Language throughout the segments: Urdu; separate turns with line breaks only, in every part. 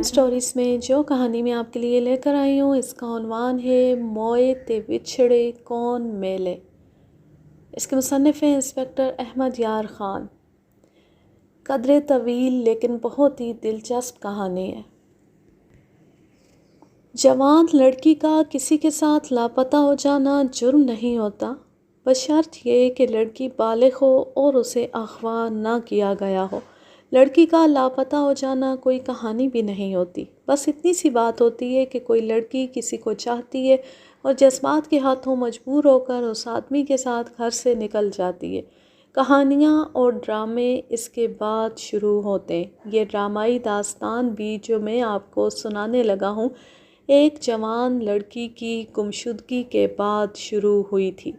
کرائم سٹوریز میں جو کہانی میں آپ کے لیے لے کر آئی ہوں اس کا عنوان ہے موئے تے وچھڑے کون میلے۔ اس کے مصنف ہیں انسپکٹر احمد یار خان۔ قدرے طویل لیکن بہت ہی دلچسپ کہانی ہے۔ جوان لڑکی کا کسی کے ساتھ لاپتہ ہو جانا جرم نہیں ہوتا، بشرط یہ کہ لڑکی بالغ ہو اور اسے اغوا نہ کیا گیا ہو۔ لڑکی کا لاپتہ ہو جانا کوئی کہانی بھی نہیں ہوتی، بس اتنی سی بات ہوتی ہے کہ کوئی لڑکی کسی کو چاہتی ہے اور جذبات کے ہاتھوں مجبور ہو کر اس آدمی کے ساتھ گھر سے نکل جاتی ہے۔ کہانیاں اور ڈرامے اس کے بعد شروع ہوتے ہیں۔ یہ ڈرامائی داستان بھی جو میں آپ کو سنانے لگا ہوں ایک جوان لڑکی کی گمشدگی کے بعد شروع ہوئی تھی۔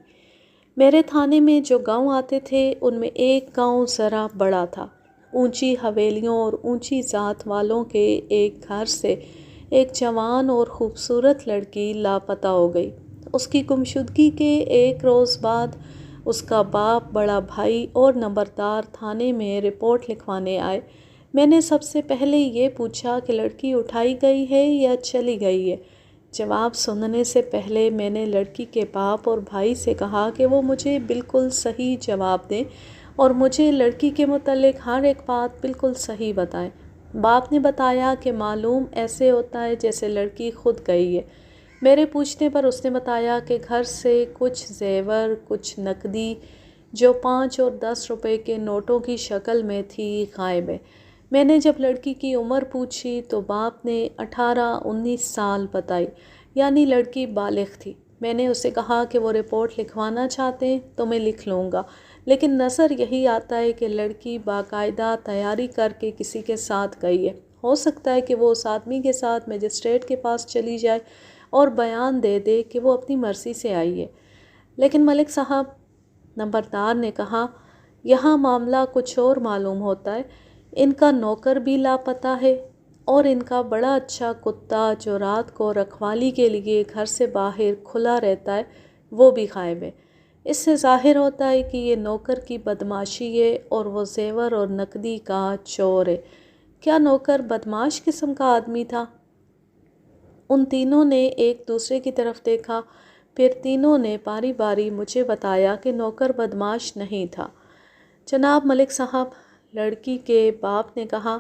میرے تھانے میں جو گاؤں آتے تھے ان میں ایک گاؤں ذرا بڑا تھا۔ اونچی حویلیوں اور اونچی ذات والوں کے ایک گھر سے ایک جوان اور خوبصورت لڑکی لاپتہ ہو گئی۔ اس کی گمشدگی کے ایک روز بعد اس کا باپ، بڑا بھائی اور نمبردار تھانے میں رپورٹ لکھوانے آئے۔ میں نے سب سے پہلے یہ پوچھا کہ لڑکی اٹھائی گئی ہے یا چلی گئی ہے۔ جواب سننے سے پہلے میں نے لڑکی کے باپ اور بھائی سے کہا کہ وہ مجھے بالکل صحیح جواب دیں اور مجھے لڑکی کے متعلق ہر ایک بات بالکل صحیح بتائیں۔ باپ نے بتایا کہ معلوم ایسے ہوتا ہے جیسے لڑکی خود گئی ہے۔ میرے پوچھنے پر اس نے بتایا کہ گھر سے کچھ زیور، کچھ نقدی جو 5 اور 10 روپے کے نوٹوں کی شکل میں تھی غائب ہے۔ میں نے جب لڑکی کی عمر پوچھی تو باپ نے 18-19 سال بتائی، یعنی لڑکی بالغ تھی۔ میں نے اسے کہا کہ وہ رپورٹ لکھوانا چاہتے ہیں تو میں لکھ لوں گا، لیکن نظر یہی آتا ہے کہ لڑکی باقاعدہ تیاری کر کے کسی کے ساتھ گئی ہے۔ ہو سکتا ہے کہ وہ اس آدمی کے ساتھ مجسٹریٹ کے پاس چلی جائے اور بیان دے دے کہ وہ اپنی مرضی سے آئی ہے۔ لیکن ملک صاحب، نمبردار نے کہا، یہاں معاملہ کچھ اور معلوم ہوتا ہے۔ ان کا نوکر بھی لاپتہ ہے اور ان کا بڑا اچھا کتا جو رات کو رکھوالی کے لیے گھر سے باہر کھلا رہتا ہے وہ بھی غائب ہے۔ اس سے ظاہر ہوتا ہے کہ یہ نوکر کی بدماشی ہے اور وہ زیور اور نقدی کا چور ہے۔ کیا نوکر بدماش قسم کا آدمی تھا؟ ان تینوں نے ایک دوسرے کی طرف دیکھا، پھر تینوں نے باری باری مجھے بتایا کہ نوکر بدماش نہیں تھا۔ جناب ملک صاحب، لڑکی کے باپ نے کہا،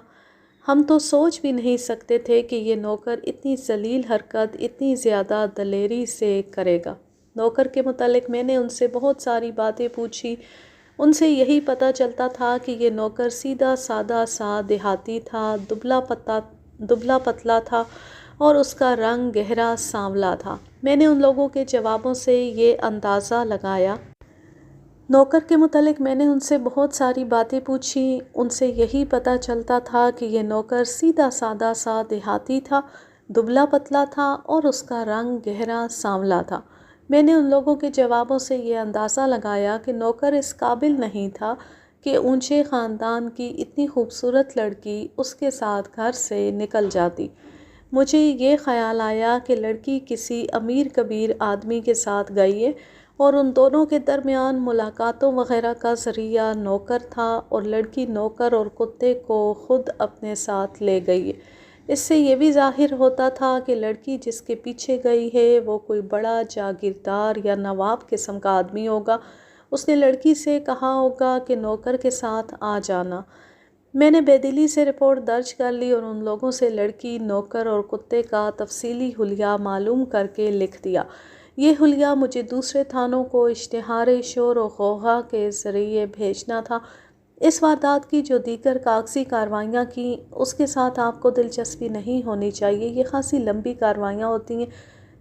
ہم تو سوچ بھی نہیں سکتے تھے کہ یہ نوکر اتنی ذلیل حرکت اتنی زیادہ دلیری سے کرے گا۔ نوکر کے متعلق میں نے ان سے بہت ساری باتیں پوچھی۔ ان سے یہی پتہ چلتا تھا کہ یہ نوکر سیدھا سادہ سا دیہاتی تھا، دبلا پتلا تھا اور اس کا رنگ گہرا سانولا تھا۔ میں نے ان لوگوں کے جوابوں سے یہ اندازہ لگایا۔ نوکر کے متعلق میں نے ان سے بہت ساری باتیں پوچھی۔ ان سے یہی پتہ چلتا تھا کہ یہ نوکر سیدھا سادہ سا دیہاتی تھا، دبلا پتلا تھا اور اس کا رنگ گہرا سانولا تھا۔ میں نے ان لوگوں کے جوابوں سے یہ اندازہ لگایا کہ نوکر اس قابل نہیں تھا کہ اونچے خاندان کی اتنی خوبصورت لڑکی اس کے ساتھ گھر سے نکل جاتی۔ مجھے یہ خیال آیا کہ لڑکی کسی امیر کبیر آدمی کے ساتھ گئی ہے اور ان دونوں کے درمیان ملاقاتوں وغیرہ کا ذریعہ نوکر تھا اور لڑکی نوکر اور کتے کو خود اپنے ساتھ لے گئی ہے۔ اس سے یہ بھی ظاہر ہوتا تھا کہ لڑکی جس کے پیچھے گئی ہے وہ کوئی بڑا جاگیردار یا نواب قسم کا آدمی ہوگا۔ اس نے لڑکی سے کہا ہوگا کہ نوکر کے ساتھ آ جانا۔ میں نے بے دلی سے رپورٹ درج کر لی اور ان لوگوں سے لڑکی، نوکر اور کتے کا تفصیلی حلیہ معلوم کر کے لکھ دیا۔ یہ حلیہ مجھے دوسرے تھانوں کو اشتہار شور و غوغا کے ذریعے بھیجنا تھا۔ اس واردات کی جو دیگر کاغذی کارروائیاں کیں اس کے ساتھ آپ کو دلچسپی نہیں ہونی چاہیے، یہ خاصی لمبی کارروائیاں ہوتی ہیں۔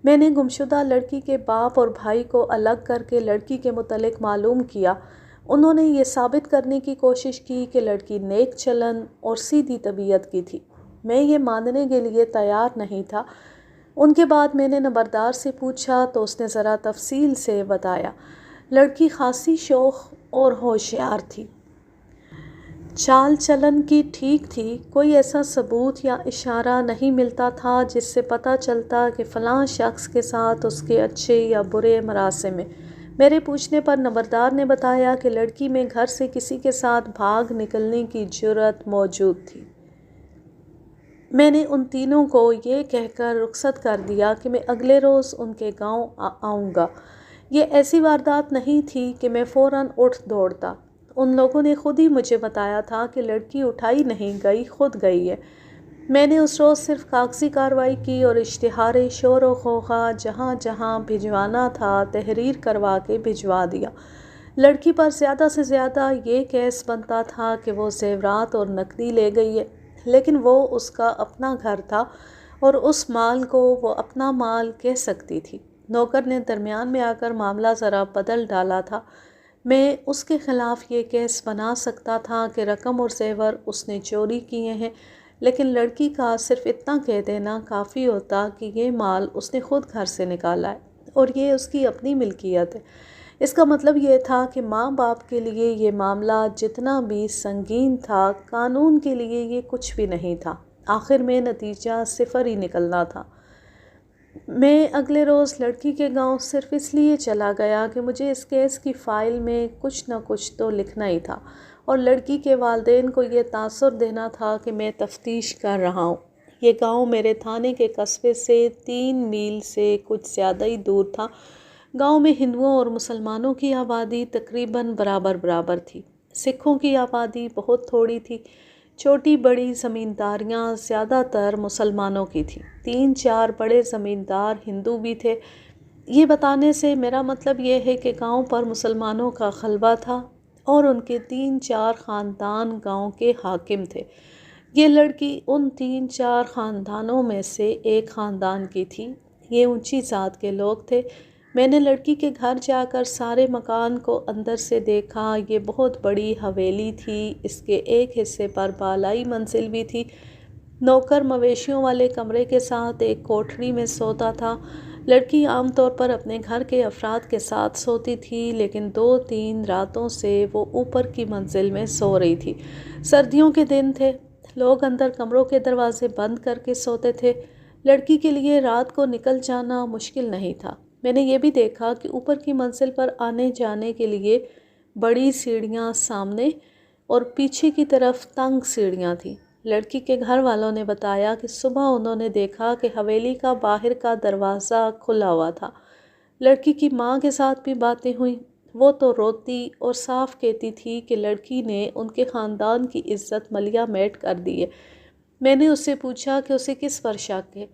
میں نے گمشدہ لڑکی کے باپ اور بھائی کو الگ کر کے لڑکی کے متعلق معلوم کیا۔ انہوں نے یہ ثابت کرنے کی کوشش کی کہ لڑکی نیک چلن اور سیدھی طبیعت کی تھی۔ میں یہ ماننے کے لیے تیار نہیں تھا۔ ان کے بعد میں نے نمبردار سے پوچھا تو اس نے ذرا تفصیل سے بتایا۔ لڑکی خاصی شوخ اور ہوشیار تھی، چال چلن کی ٹھیک تھی۔ کوئی ایسا ثبوت یا اشارہ نہیں ملتا تھا جس سے پتہ چلتا کہ فلاں شخص کے ساتھ اس کے اچھے یا برے مراسم ہیں۔ میرے پوچھنے پر نمبردار نے بتایا کہ لڑکی میں گھر سے کسی کے ساتھ بھاگ نکلنے کی جرأت موجود تھی۔ میں نے ان تینوں کو یہ کہہ کر رخصت کر دیا کہ میں اگلے روز ان کے گاؤں آؤں گا۔ یہ ایسی واردات نہیں تھی کہ میں فوراً اٹھ دوڑتا۔ ان لوگوں نے خود ہی مجھے بتایا تھا کہ لڑکی اٹھائی نہیں گئی، خود گئی ہے۔ میں نے اس روز صرف کاغذی کارروائی کی اور اشتہار شور و غوغا جہاں جہاں بھجوانا تھا تحریر کروا کے بھجوا دیا۔ لڑکی پر زیادہ سے زیادہ یہ کیس بنتا تھا کہ وہ زیورات اور نقدی لے گئی ہے، لیکن وہ اس کا اپنا گھر تھا اور اس مال کو وہ اپنا مال کہہ سکتی تھی۔ نوکر نے درمیان میں آ کر معاملہ ذرا بدل ڈالا تھا۔ میں اس کے خلاف یہ کیس بنا سکتا تھا کہ رقم اور زیور اس نے چوری کیے ہیں، لیکن لڑکی کا صرف اتنا کہہ دینا کافی ہوتا کہ یہ مال اس نے خود گھر سے نکالا ہے اور یہ اس کی اپنی ملکیت ہے۔ اس کا مطلب یہ تھا کہ ماں باپ کے لیے یہ معاملہ جتنا بھی سنگین تھا، قانون کے لیے یہ کچھ بھی نہیں تھا۔ آخر میں نتیجہ صفر ہی نکلنا تھا۔ میں اگلے روز لڑکی کے گاؤں صرف اس لیے چلا گیا کہ مجھے اس کیس کی فائل میں کچھ نہ کچھ تو لکھنا ہی تھا اور لڑکی کے والدین کو یہ تاثر دینا تھا کہ میں تفتیش کر رہا ہوں۔ یہ گاؤں میرے تھانے کے قصبے سے 3 میل سے کچھ زیادہ ہی دور تھا۔ گاؤں میں ہندوؤں اور مسلمانوں کی آبادی تقریباً برابر تھی۔ سکھوں کی آبادی بہت تھوڑی تھی۔ چھوٹی بڑی زمینداریاں زیادہ تر مسلمانوں کی تھیں۔ 3-4 بڑے زمیندار ہندو بھی تھے۔ یہ بتانے سے میرا مطلب یہ ہے کہ گاؤں پر مسلمانوں کا غلبہ تھا اور ان کے 3-4 خاندان گاؤں کے حاکم تھے۔ یہ لڑکی ان 3-4 خاندانوں میں سے ایک خاندان کی تھی۔ یہ اونچی ذات کے لوگ تھے۔ میں نے لڑکی کے گھر جا کر سارے مکان کو اندر سے دیکھا۔ یہ بہت بڑی حویلی تھی۔ اس کے ایک حصے پر بالائی منزل بھی تھی۔ نوکر مویشیوں والے کمرے کے ساتھ ایک کوٹھری میں سوتا تھا۔ لڑکی عام طور پر اپنے گھر کے افراد کے ساتھ سوتی تھی، لیکن 2-3 راتوں سے وہ اوپر کی منزل میں سو رہی تھی۔ سردیوں کے دن تھے۔ لوگ اندر کمروں کے دروازے بند کر کے سوتے تھے۔ لڑکی کے لیے رات کو نکل جانا مشکل نہیں تھا۔ میں نے یہ بھی دیکھا کہ اوپر کی منزل پر آنے جانے کے لیے بڑی سیڑھیاں سامنے اور پیچھے کی طرف تنگ سیڑھیاں تھیں۔ لڑکی کے گھر والوں نے بتایا کہ صبح انہوں نے دیکھا کہ حویلی کا باہر کا دروازہ کھلا ہوا تھا۔ لڑکی کی ماں کے ساتھ بھی باتیں ہوئیں۔ وہ تو روتی اور صاف کہتی تھی کہ لڑکی نے ان کے خاندان کی عزت ملیا میٹ کر دی ہے۔ میں نے اس سے پوچھا کہ اسے کس پر شک ہے۔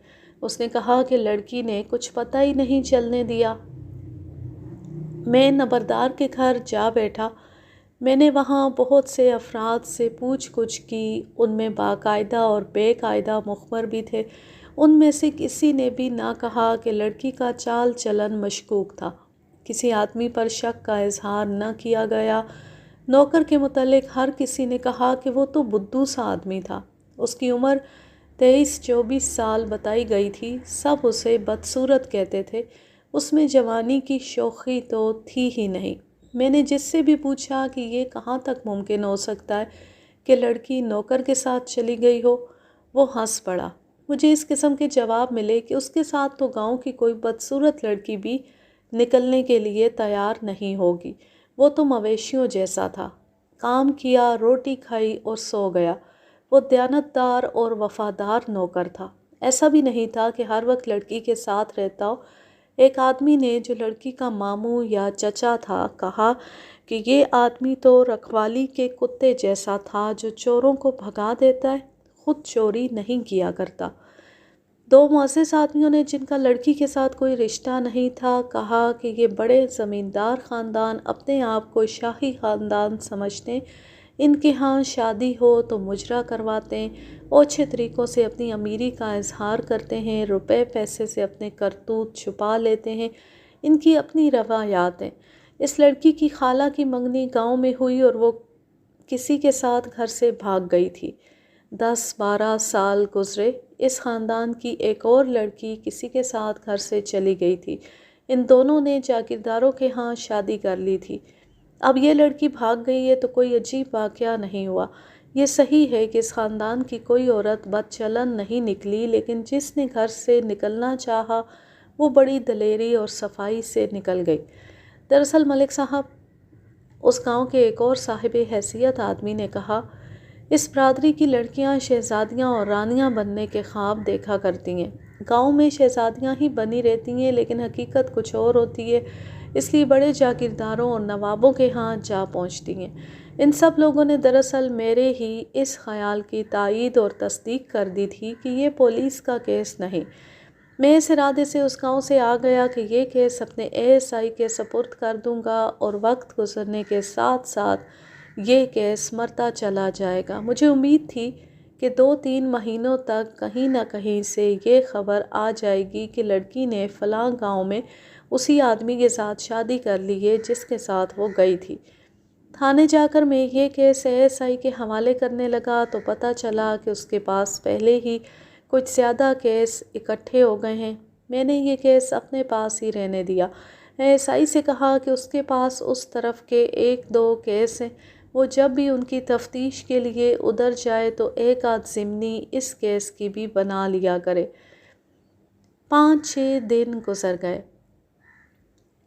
اس نے کہا کہ لڑکی نے کچھ پتہ ہی نہیں چلنے دیا۔ میں نمبردار کے گھر جا بیٹھا۔ میں نے وہاں بہت سے افراد سے پوچھ گچھ کی۔ ان میں باقاعدہ اور بے قاعدہ مخبر بھی تھے۔ ان میں سے کسی نے بھی نہ کہا کہ لڑکی کا چال چلن مشکوک تھا۔ کسی آدمی پر شک کا اظہار نہ کیا گیا۔ نوکر کے متعلق ہر کسی نے کہا کہ وہ تو بدھو سا آدمی تھا۔ اس کی عمر 23-24 سال بتائی گئی تھی۔ سب اسے بدصورت کہتے تھے۔ اس میں جوانی کی شوخی تو تھی ہی نہیں۔ میں نے جس سے بھی پوچھا کہ یہ کہاں تک ممکن ہو سکتا ہے کہ لڑکی نوکر کے ساتھ چلی گئی ہو، وہ ہنس پڑا۔ مجھے اس قسم کے جواب ملے کہ اس کے ساتھ تو گاؤں کی کوئی بدصورت لڑکی بھی نکلنے کے لیے تیار نہیں ہوگی۔ وہ تو مویشیوں جیسا تھا۔ کام کیا، روٹی کھائی اور سو گیا۔ وہ دیانتدار اور وفادار نوکر تھا۔ ایسا بھی نہیں تھا کہ ہر وقت لڑکی کے ساتھ رہتا ہو۔ ایک آدمی نے جو لڑکی کا ماموں یا چچا تھا کہا کہ یہ آدمی تو رکھوالی کے کتے جیسا تھا جو چوروں کو بھگا دیتا ہے، خود چوری نہیں کیا کرتا۔ 2 معزز آدمیوں نے جن کا لڑکی کے ساتھ کوئی رشتہ نہیں تھا کہا کہ یہ بڑے زمیندار خاندان اپنے آپ کو شاہی خاندان سمجھتے ہیں۔ ان کے ہاں شادی ہو تو مجرا کرواتے ہیں، اوچھے طریقوں سے اپنی امیری کا اظہار کرتے ہیں، روپے پیسے سے اپنے کرتوت چھپا لیتے ہیں۔ ان کی اپنی روایات ہیں۔ اس لڑکی کی خالہ کی منگنی گاؤں میں ہوئی اور وہ کسی کے ساتھ گھر سے بھاگ گئی تھی۔ 10-12 سال گزرے۔ اس خاندان کی ایک اور لڑکی کسی کے ساتھ گھر سے چلی گئی تھی۔ ان دونوں نے جاگیرداروں کے ہاں شادی کر لی تھی۔ اب یہ لڑکی بھاگ گئی ہے تو کوئی عجیب واقعہ نہیں ہوا۔ یہ صحیح ہے کہ اس خاندان کی کوئی عورت بد چلن نہیں نکلی، لیکن جس نے گھر سے نکلنا چاہا وہ بڑی دلیری اور صفائی سے نکل گئی۔ دراصل ملک صاحب، اس گاؤں کے ایک اور صاحب حیثیت آدمی نے کہا اس برادری کی لڑکیاں شہزادیاں اور رانیاں بننے کے خواب دیکھا کرتی ہیں۔ گاؤں میں شہزادیاں ہی بنی رہتی ہیں لیکن حقیقت کچھ اور ہوتی ہے، اس لیے بڑے جاگیرداروں اور نوابوں کے ہاں جا پہنچتی ہیں۔ ان سب لوگوں نے دراصل میرے ہی اس خیال کی تائید اور تصدیق کر دی تھی کہ یہ پولیس کا کیس نہیں۔ میں اس ارادے سے اس گاؤں سے آ گیا کہ یہ کیس اپنے ASI کے سپرد کر دوں گا اور وقت گزرنے کے ساتھ ساتھ یہ کیس مرتا چلا جائے گا۔ مجھے امید تھی کہ 2-3 مہینوں تک کہیں نہ کہیں سے یہ خبر آ جائے گی کہ لڑکی نے فلاں گاؤں میں اسی آدمی کے ساتھ شادی کر لی ہے جس کے ساتھ وہ گئی تھی۔ تھانے جا کر میں یہ کیس ASI کے حوالے کرنے لگا تو پتہ چلا کہ اس کے پاس پہلے ہی کچھ زیادہ کیس اکٹھے ہو گئے ہیں۔ میں نے یہ کیس اپنے پاس ہی رہنے دیا۔ ASI سے کہا کہ اس کے پاس اس طرف کے 1-2 کیس ہیں، وہ جب بھی ان کی تفتیش کے لیے ادھر جائے تو ایک آدھ ضمنی اس کیس کی بھی بنا لیا کرے۔ 5-6 دن گزر گئے۔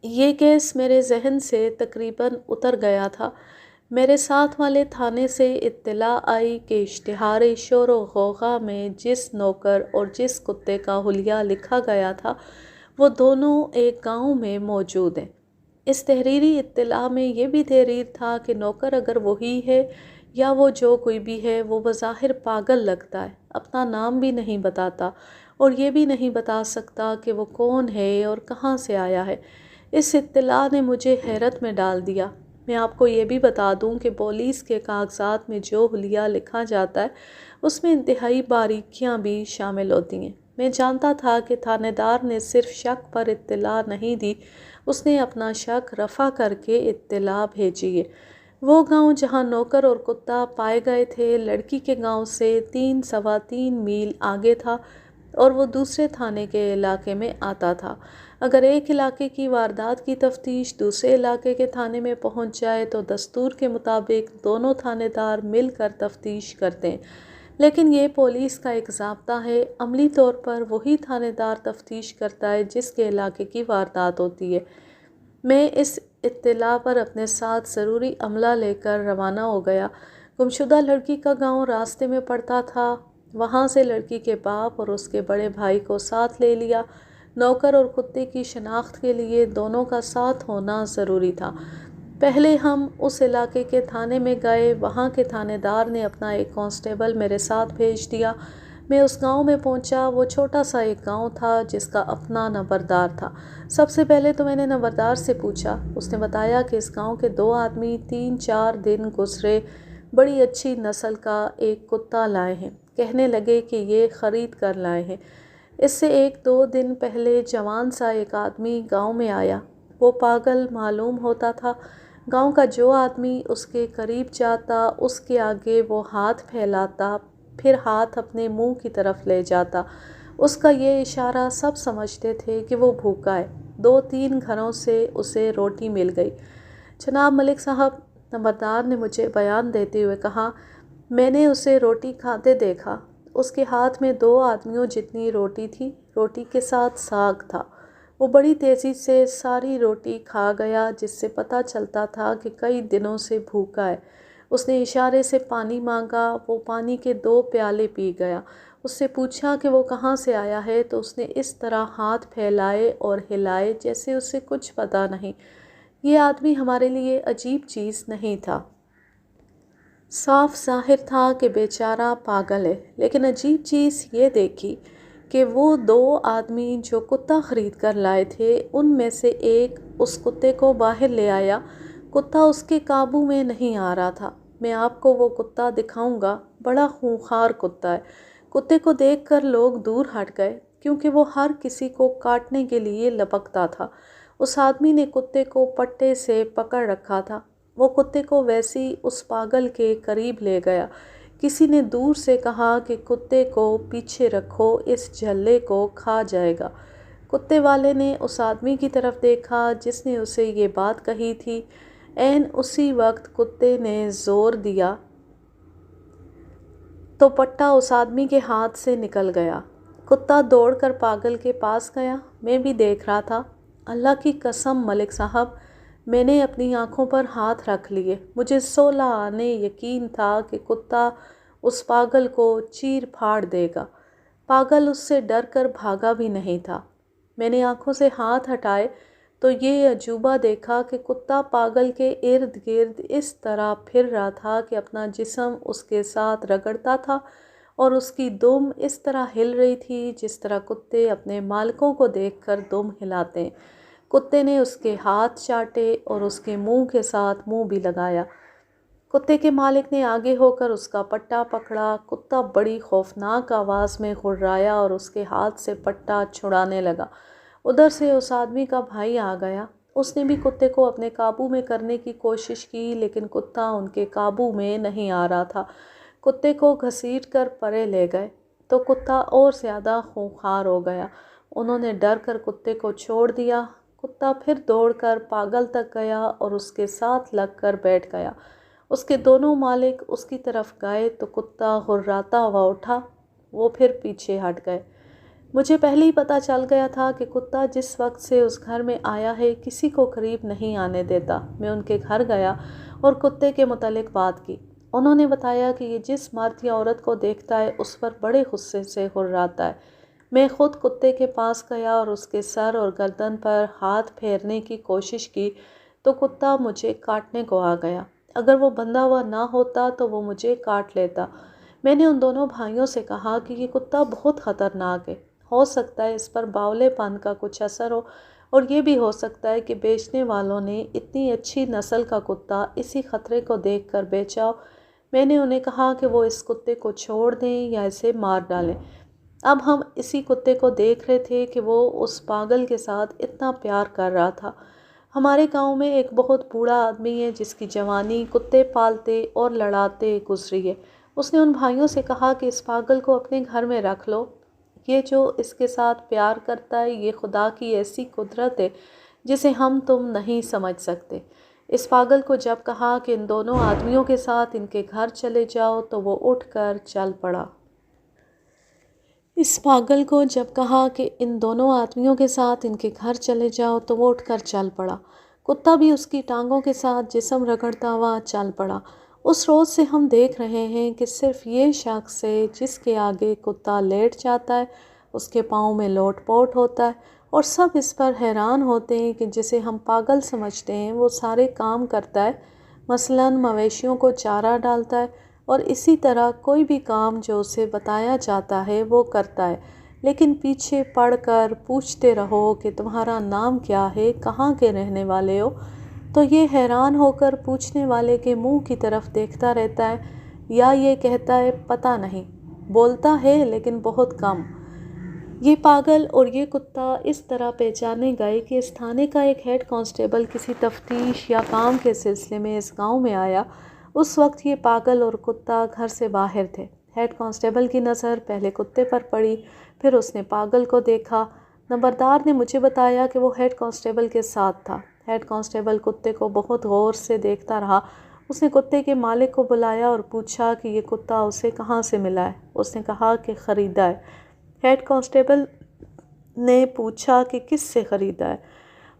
یہ کیس میرے ذہن سے تقریباً اتر گیا تھا۔ میرے ساتھ والے تھانے سے اطلاع آئی کہ اشتہار شور و غوغا میں جس نوکر اور جس کتے کا حلیہ لکھا گیا تھا وہ دونوں ایک گاؤں میں موجود ہیں۔ اس تحریری اطلاع میں یہ بھی تحریر تھا کہ نوکر اگر وہی ہے یا وہ جو کوئی بھی ہے، وہ بظاہر پاگل لگتا ہے، اپنا نام بھی نہیں بتاتا اور یہ بھی نہیں بتا سکتا کہ وہ کون ہے اور کہاں سے آیا ہے۔ اس اطلاع نے مجھے حیرت میں ڈال دیا۔ میں آپ کو یہ بھی بتا دوں کہ پولیس کے کاغذات میں جو حلیہ لکھا جاتا ہے اس میں انتہائی باریکیاں بھی شامل ہوتی ہیں۔ میں جانتا تھا کہ تھانے دار نے صرف شک پر اطلاع نہیں دی، اس نے اپنا شک رفع کر کے اطلاع بھیجی ہے۔ وہ گاؤں جہاں نوکر اور کتا پائے گئے تھے لڑکی کے گاؤں سے 3-3.25 میل آگے تھا اور وہ دوسرے تھانے کے علاقے میں آتا تھا۔ اگر ایک علاقے کی واردات کی تفتیش دوسرے علاقے کے تھانے میں پہنچ جائے تو دستور کے مطابق دونوں تھانے دار مل کر تفتیش کرتے ہیں، لیکن یہ پولیس کا ایک ضابطہ ہے، عملی طور پر وہی تھانے دار تفتیش کرتا ہے جس کے علاقے کی واردات ہوتی ہے۔ میں اس اطلاع پر اپنے ساتھ ضروری عملہ لے کر روانہ ہو گیا۔ گمشدہ لڑکی کا گاؤں راستے میں پڑتا تھا، وہاں سے لڑکی کے باپ اور اس کے بڑے بھائی کو ساتھ لے لیا۔ نوکر اور کتے کی شناخت کے لیے دونوں کا ساتھ ہونا ضروری تھا۔ پہلے ہم اس علاقے کے تھانے میں گئے، وہاں کے تھانے دار نے اپنا ایک کانسٹیبل میرے ساتھ بھیج دیا۔ میں اس گاؤں میں پہنچا۔ وہ چھوٹا سا ایک گاؤں تھا جس کا اپنا نمبردار تھا۔ سب سے پہلے تو میں نے نمبردار سے پوچھا، اس نے بتایا کہ اس گاؤں کے 2 آدمی 3-4 دن گزرے بڑی اچھی نسل کا ایک کتا لائے ہیں، کہنے لگے کہ یہ خرید کر لائے ہیں۔ اس سے 1-2 دن پہلے جوان سا ایک آدمی گاؤں میں آیا، وہ پاگل معلوم ہوتا تھا۔ گاؤں کا جو آدمی اس کے قریب جاتا اس کے آگے وہ ہاتھ پھیلاتا، پھر ہاتھ اپنے منہ کی طرف لے جاتا۔ اس کا یہ اشارہ سب سمجھتے تھے کہ وہ بھوکا ہے۔ 2-3 گھروں سے اسے روٹی مل گئی۔ جناب ملک صاحب، نمبردار نے مجھے بیان دیتے ہوئے کہا، میں نے اسے روٹی کھاتے دیکھا۔ اس کے ہاتھ میں 2 آدمیوں جتنی روٹی تھی، روٹی کے ساتھ ساگ تھا۔ وہ بڑی تیزی سے ساری روٹی کھا گیا جس سے پتہ چلتا تھا کہ کئی دنوں سے بھوکا ہے۔ اس نے اشارے سے پانی مانگا، وہ پانی کے 2 پیالے پی گیا۔ اس سے پوچھا کہ وہ کہاں سے آیا ہے تو اس نے اس طرح ہاتھ پھیلائے اور ہلائے جیسے اسے کچھ پتہ نہیں۔ یہ آدمی ہمارے لیے عجیب چیز نہیں تھا۔ صاف ظاہر تھا کہ بیچارہ پاگل ہے، لیکن عجیب چیز یہ دیکھی کہ وہ 2 آدمی جو کتا خرید کر لائے تھے ان میں سے ایک اس کتے کو باہر لے آیا۔ کتا اس کے قابو میں نہیں آ رہا تھا۔ میں آپ کو وہ کتا دکھاؤں گا، بڑا خونخوار کتا ہے۔ کتے کو دیکھ کر لوگ دور ہٹ گئے کیونکہ وہ ہر کسی کو کاٹنے کے لیے لپکتا تھا۔ اس آدمی نے کتے کو پٹے سے پکڑ رکھا تھا۔ وہ کتے کو ویسی اس پاگل کے قریب لے گیا۔ کسی نے دور سے کہا کہ کتے کو پیچھے رکھو، اس جھلے کو کھا جائے گا۔ کتے والے نے اس آدمی کی طرف دیکھا جس نے اسے یہ بات کہی تھی۔ عین اسی وقت کتے نے زور دیا تو پٹا اس آدمی کے ہاتھ سے نکل گیا۔ کتا دوڑ کر پاگل کے پاس گیا۔ میں بھی دیکھ رہا تھا۔ اللہ کی قسم ملک صاحب، میں نے اپنی آنکھوں پر ہاتھ رکھ لیے۔ مجھے 16 آنے یقین تھا کہ کتا اس پاگل کو چیر پھاڑ دے گا۔ پاگل اس سے ڈر کر بھاگا بھی نہیں تھا۔ میں نے آنکھوں سے ہاتھ ہٹائے تو یہ عجوبہ دیکھا کہ کتا پاگل کے ارد گرد اس طرح پھر رہا تھا کہ اپنا جسم اس کے ساتھ رگڑتا تھا اور اس کی دم اس طرح ہل رہی تھی جس طرح کتے اپنے مالکوں کو دیکھ کر دم ہلاتے ہیں۔ کتے نے اس کے ہاتھ چاٹے اور اس کے منہ کے ساتھ منہ بھی لگایا۔ کتے کے مالک نے آگے ہو کر اس کا پٹا پکڑا۔ کتا بڑی خوفناک آواز میں غرایا اور اس کے ہاتھ سے پٹا چھڑانے لگا۔ ادھر سے اس آدمی کا بھائی آ گیا۔ اس نے بھی کتے کو اپنے قابو میں کرنے کی کوشش کی لیکن کتا ان کے قابو میں نہیں آ رہا تھا۔ کتے کو گھسیٹ کر پرے لے گئے تو کتا اور زیادہ خونخوار ہو گیا۔ انہوں نے ڈر کر کتے کو چھوڑ دیا۔ کتا پھر دوڑ کر پاگل تک گیا اور اس کے ساتھ لگ کر بیٹھ گیا۔ اس کے دونوں مالک اس کی طرف گئے تو کتا غراتا ہوا اٹھا۔ وہ پھر پیچھے ہٹ گئے۔ مجھے پہلے ہی پتہ چل گیا تھا کہ کتا جس وقت سے اس گھر میں آیا ہے کسی کو قریب نہیں آنے دیتا۔ میں ان کے گھر گیا اور کتے کے متعلق بات کی۔ انہوں نے بتایا کہ یہ جس مرد یا عورت کو دیکھتا ہے اس پر بڑے غصے سے غراتا ہے۔ میں خود کتے کے پاس گیا اور اس کے سر اور گردن پر ہاتھ پھیرنے کی کوشش کی تو کتا مجھے کاٹنے کو آ گیا۔ اگر وہ بندھا ہوا نہ ہوتا تو وہ مجھے کاٹ لیتا۔ میں نے ان دونوں بھائیوں سے کہا کہ یہ کتا بہت خطرناک ہے۔ ہو سکتا ہے اس پر باولے پن کا کچھ اثر ہو اور یہ بھی ہو سکتا ہے کہ بیچنے والوں نے اتنی اچھی نسل کا کتا اسی خطرے کو دیکھ کر بیچا ہو۔ میں نے انہیں کہا کہ وہ اس کتے کو چھوڑ دیں یا اسے مار ڈالیں۔ اب ہم اسی کتے کو دیکھ رہے تھے کہ وہ اس پاگل کے ساتھ اتنا پیار کر رہا تھا۔ ہمارے گاؤں میں ایک بہت بوڑھا آدمی ہے جس کی جوانی کتے پالتے اور لڑاتے گزری ہے۔ اس نے ان بھائیوں سے کہا کہ اس پاگل کو اپنے گھر میں رکھ لو۔ یہ جو اس کے ساتھ پیار کرتا ہے یہ خدا کی ایسی قدرت ہے جسے ہم تم نہیں سمجھ سکتے۔ اس پاگل کو جب کہا کہ ان دونوں آدمیوں کے ساتھ ان کے گھر چلے جاؤ تو وہ اٹھ کر چل پڑا۔ اس پاگل کو جب کہا کہ ان دونوں آدمیوں کے ساتھ ان کے گھر چلے جاؤ تو وہ اٹھ کر چل پڑا۔ کتا بھی اس کی ٹانگوں کے ساتھ جسم رگڑتا ہوا چل پڑا۔ اس روز سے ہم دیکھ رہے ہیں کہ صرف یہ شخص ہے جس کے آگے کتا لیٹ جاتا ہے، اس کے پاؤں میں لوٹ پوٹ ہوتا ہے اور سب اس پر حیران ہوتے ہیں کہ جسے ہم پاگل سمجھتے ہیں وہ سارے کام کرتا ہے، مثلاً مویشیوں کو چارہ ڈالتا ہے اور اسی طرح کوئی بھی کام جو اسے بتایا جاتا ہے وہ کرتا ہے، لیکن پیچھے پڑ کر پوچھتے رہو کہ تمہارا نام کیا ہے، کہاں کے رہنے والے ہو، تو یہ حیران ہو کر پوچھنے والے کے منہ کی طرف دیکھتا رہتا ہے یا یہ کہتا ہے پتہ نہیں، بولتا ہے لیکن بہت کم۔ یہ پاگل اور یہ کتا اس طرح پہچانے گئے کہ اس تھانے کا ایک ہیڈ کانسٹیبل کسی تفتیش یا کام کے سلسلے میں اس گاؤں میں آیا۔ اس وقت یہ پاگل اور کتا گھر سے باہر تھے۔ ہیڈ کانسٹیبل کی نظر پہلے کتے پر پڑی، پھر اس نے پاگل کو دیکھا۔ نمبردار نے مجھے بتایا کہ وہ ہیڈ کانسٹیبل کے ساتھ تھا۔ ہیڈ کانسٹیبل کتے کو بہت غور سے دیکھتا رہا۔ اس نے کتے کے مالک کو بلایا اور پوچھا کہ یہ کتا اسے کہاں سے ملا ہے۔ اس نے کہا کہ خریدا ہے۔ ہیڈ کانسٹیبل نے پوچھا کہ کس سے خریدا ہے؟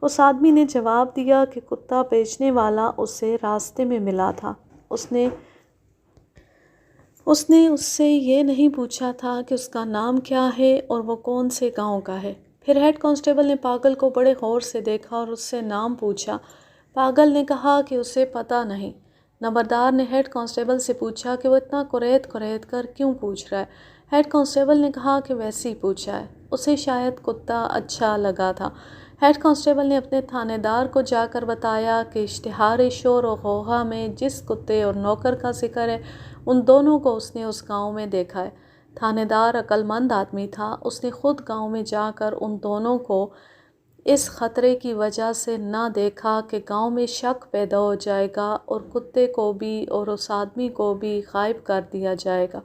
اس آدمی نے جواب دیا کہ کتا بیچنے والا اسے راستے میں ملا تھا۔ اس نے اس سے یہ نہیں پوچھا تھا کہ اس کا نام کیا ہے اور وہ کون سے گاؤں کا ہے۔ پھر ہیڈ کانسٹیبل نے پاگل کو بڑے غور سے دیکھا اور اس سے نام پوچھا۔ پاگل نے کہا کہ اسے پتہ نہیں۔ نمبردار نے ہیڈ کانسٹیبل سے پوچھا کہ وہ اتنا کریت کر کیوں پوچھ رہا ہے؟ ہیڈ کانسٹیبل نے کہا کہ ویسے ہی پوچھا ہے، اسے شاید کتا اچھا لگا تھا۔ ہیڈ کانسٹیبل نے اپنے تھانے دار کو جا کر بتایا کہ اشتہار شور و غوغا میں جس کتے اور نوکر کا ذکر ہے ان دونوں کو اس نے اس گاؤں میں دیکھا ہے۔ تھانے دار عقل مند آدمی تھا۔ اس نے خود گاؤں میں جا کر ان دونوں کو اس خطرے کی وجہ سے نہ دیکھا کہ گاؤں میں شک پیدا ہو جائے گا اور کتے کو بھی اور اس آدمی کو بھی غائب کر دیا جائے گا۔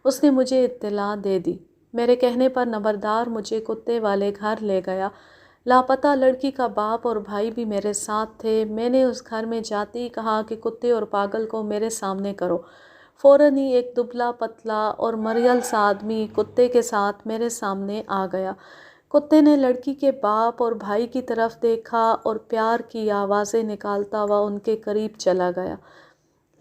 اس نے مجھے اطلاع دے دی۔ میرے کہنے پر نمبردار مجھے کتے والے گھر لے گیا۔ لاپتہ لڑکی کا باپ اور بھائی بھی میرے ساتھ تھے۔ میں نے اس گھر میں جاتے ہی کہا کہ کتے اور پاگل کو میرے سامنے کرو۔ فوراً ہی ایک دبلا پتلا اور مریل سا آدمی کتے کے ساتھ میرے سامنے آ گیا۔ کتے نے لڑکی کے باپ اور بھائی کی طرف دیکھا اور پیار کی آوازیں نکالتا ہوا ان کے قریب چلا گیا۔